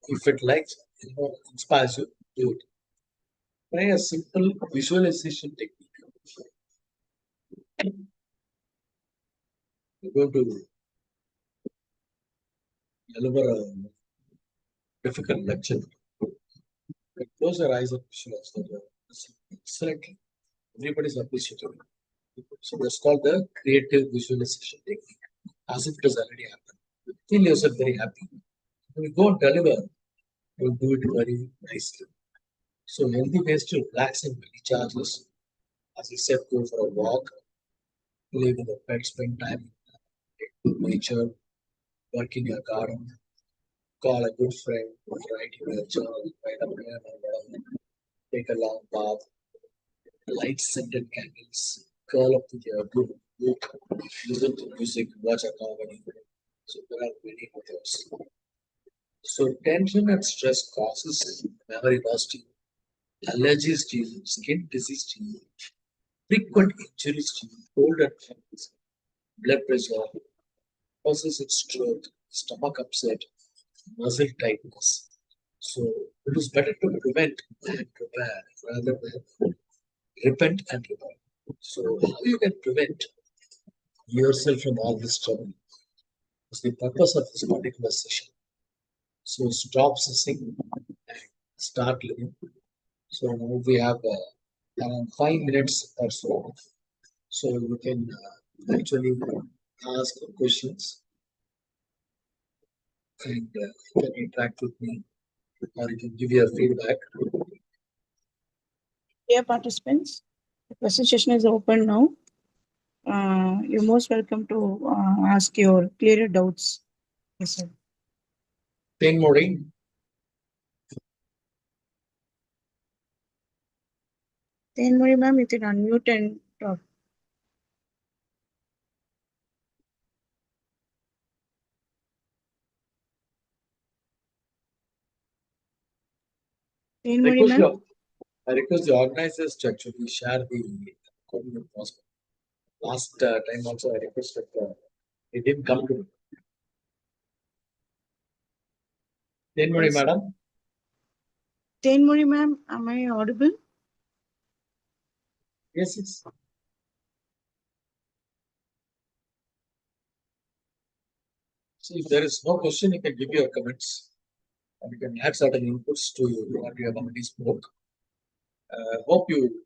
If it likes, inspires you, do it. Try a simple visualization technique. You're going to deliver a difficult lecture. Close your eyes and visualize that you're excellently. Everybody's appreciative. So that's called the creative visualization technique. As if it has already happened. Feel yourself very happy. When you go and deliver, you'll do it very nicely. So healthy ways to relax and recharge is, as I said, go for a walk, play with a pet, spend time in nature, work in your garden, call a good friend, write you a journal, write a prayer or whatever, take a long bath, light scented candles, curl up with your book, listen to music, watch a comedy. So there are many methods. So tension and stress causes memory loss to you, allergies to you, skin disease to you, frequent injuries to you, cold and fevers, blood pressure, causes of stroke, stomach upset, muscle tightness. So it is better to prevent and prepare rather than repent and repair. So how you can prevent yourself from all this trouble is the purpose of this particular session. So stop sissing and start living. So now we have around 5 minutes or so. So you can actually ask questions and you can interact with me or you can give your feedback. Dear participants, the question session is open now. You're most welcome to ask your clearer doubts. Yes, sir. Pain Mori, Then, Mori ma'am, you can unmute and talk. Then, Mori request ma'am, the I request the organizers to actually share the coding if possible. Last time also I requested it didn't come to me. Pain Mori, yes. madam. Then, Mori ma'am, am I audible? Yes, yes. So if there is no question, you can give your comments and you can add certain inputs to what you have already spoke. Hope you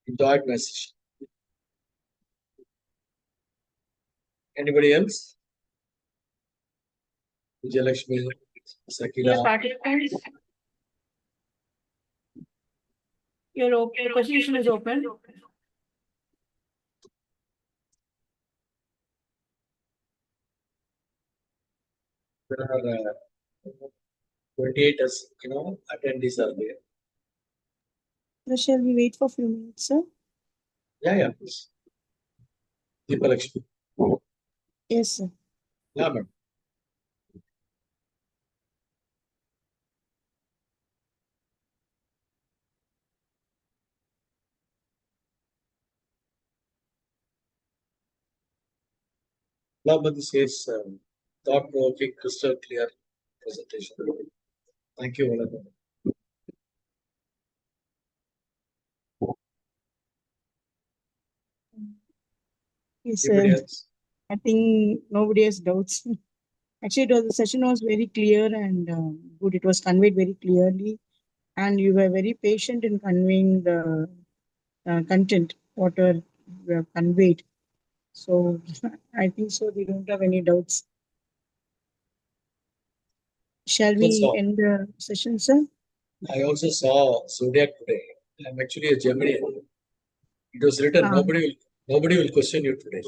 enjoyed my session. Anybody else? Vijaylakshmi, Dear Sakila. participants, your question session is open. There are 28 attendees are there. Shall we wait for a few minutes, sir? Yeah, yeah, please. Deepalakshmi. Yes, sir. Yeah, madam. Labadi says thought-provoking, crystal clear presentation. Thank you, Valada. Yes, Anybody sir. else? I think nobody has doubts. Actually, the session was very clear and good. It was conveyed very clearly, and you were very patient in conveying the content, whatever you have conveyed. So I think so. We don't have any doubts. Shall That's we all. end the session, sir? I also saw Zodiac today. I'm actually a Gemini. It was written, Uh, nobody will question you today.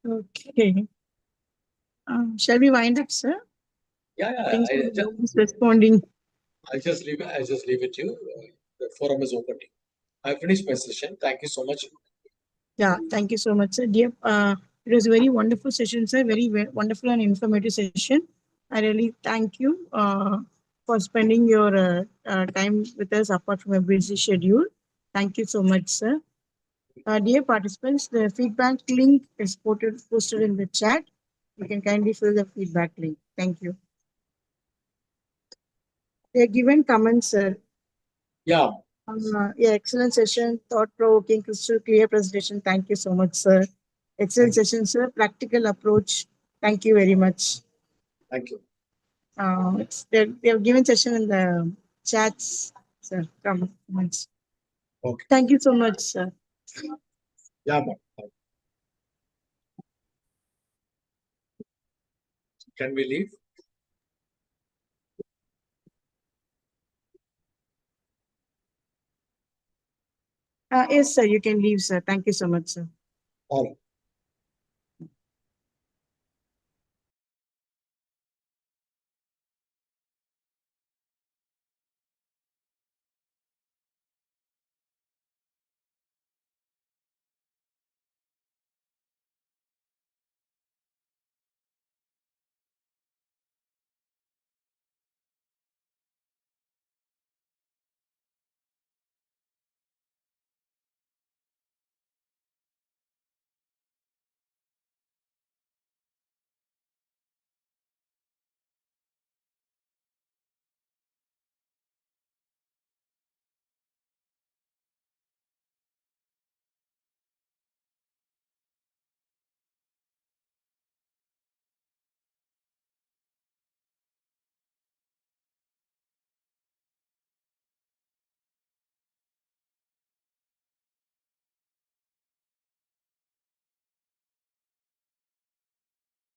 okay. Shall we wind up, sir? Yeah, I yeah. think so. Nobody's responding. I just leave it to you. The forum is open to you. I finished my session. Thank you so much. Yeah, thank you so much, sir. Dear, it was a very wonderful session, sir. Very wonderful and informative session. I really thank you for spending your time with us apart from a busy schedule. Thank you so much, sir. Dear participants, the feedback link is posted in the chat. You can kindly fill the feedback link. Thank you. The given comments, sir. Yeah, Yeah, excellent session, thought-provoking, crystal clear presentation. Thank you so much, sir. Excellent thank you. session, sir. Practical approach. Thank you very much. Thank you. They have given session in the chats, sir. Comments. Okay. Thank you so much, sir. Yeah, ma'am. Can we leave? Yes, sir. You can leave, sir. Thank you so much, sir. All right.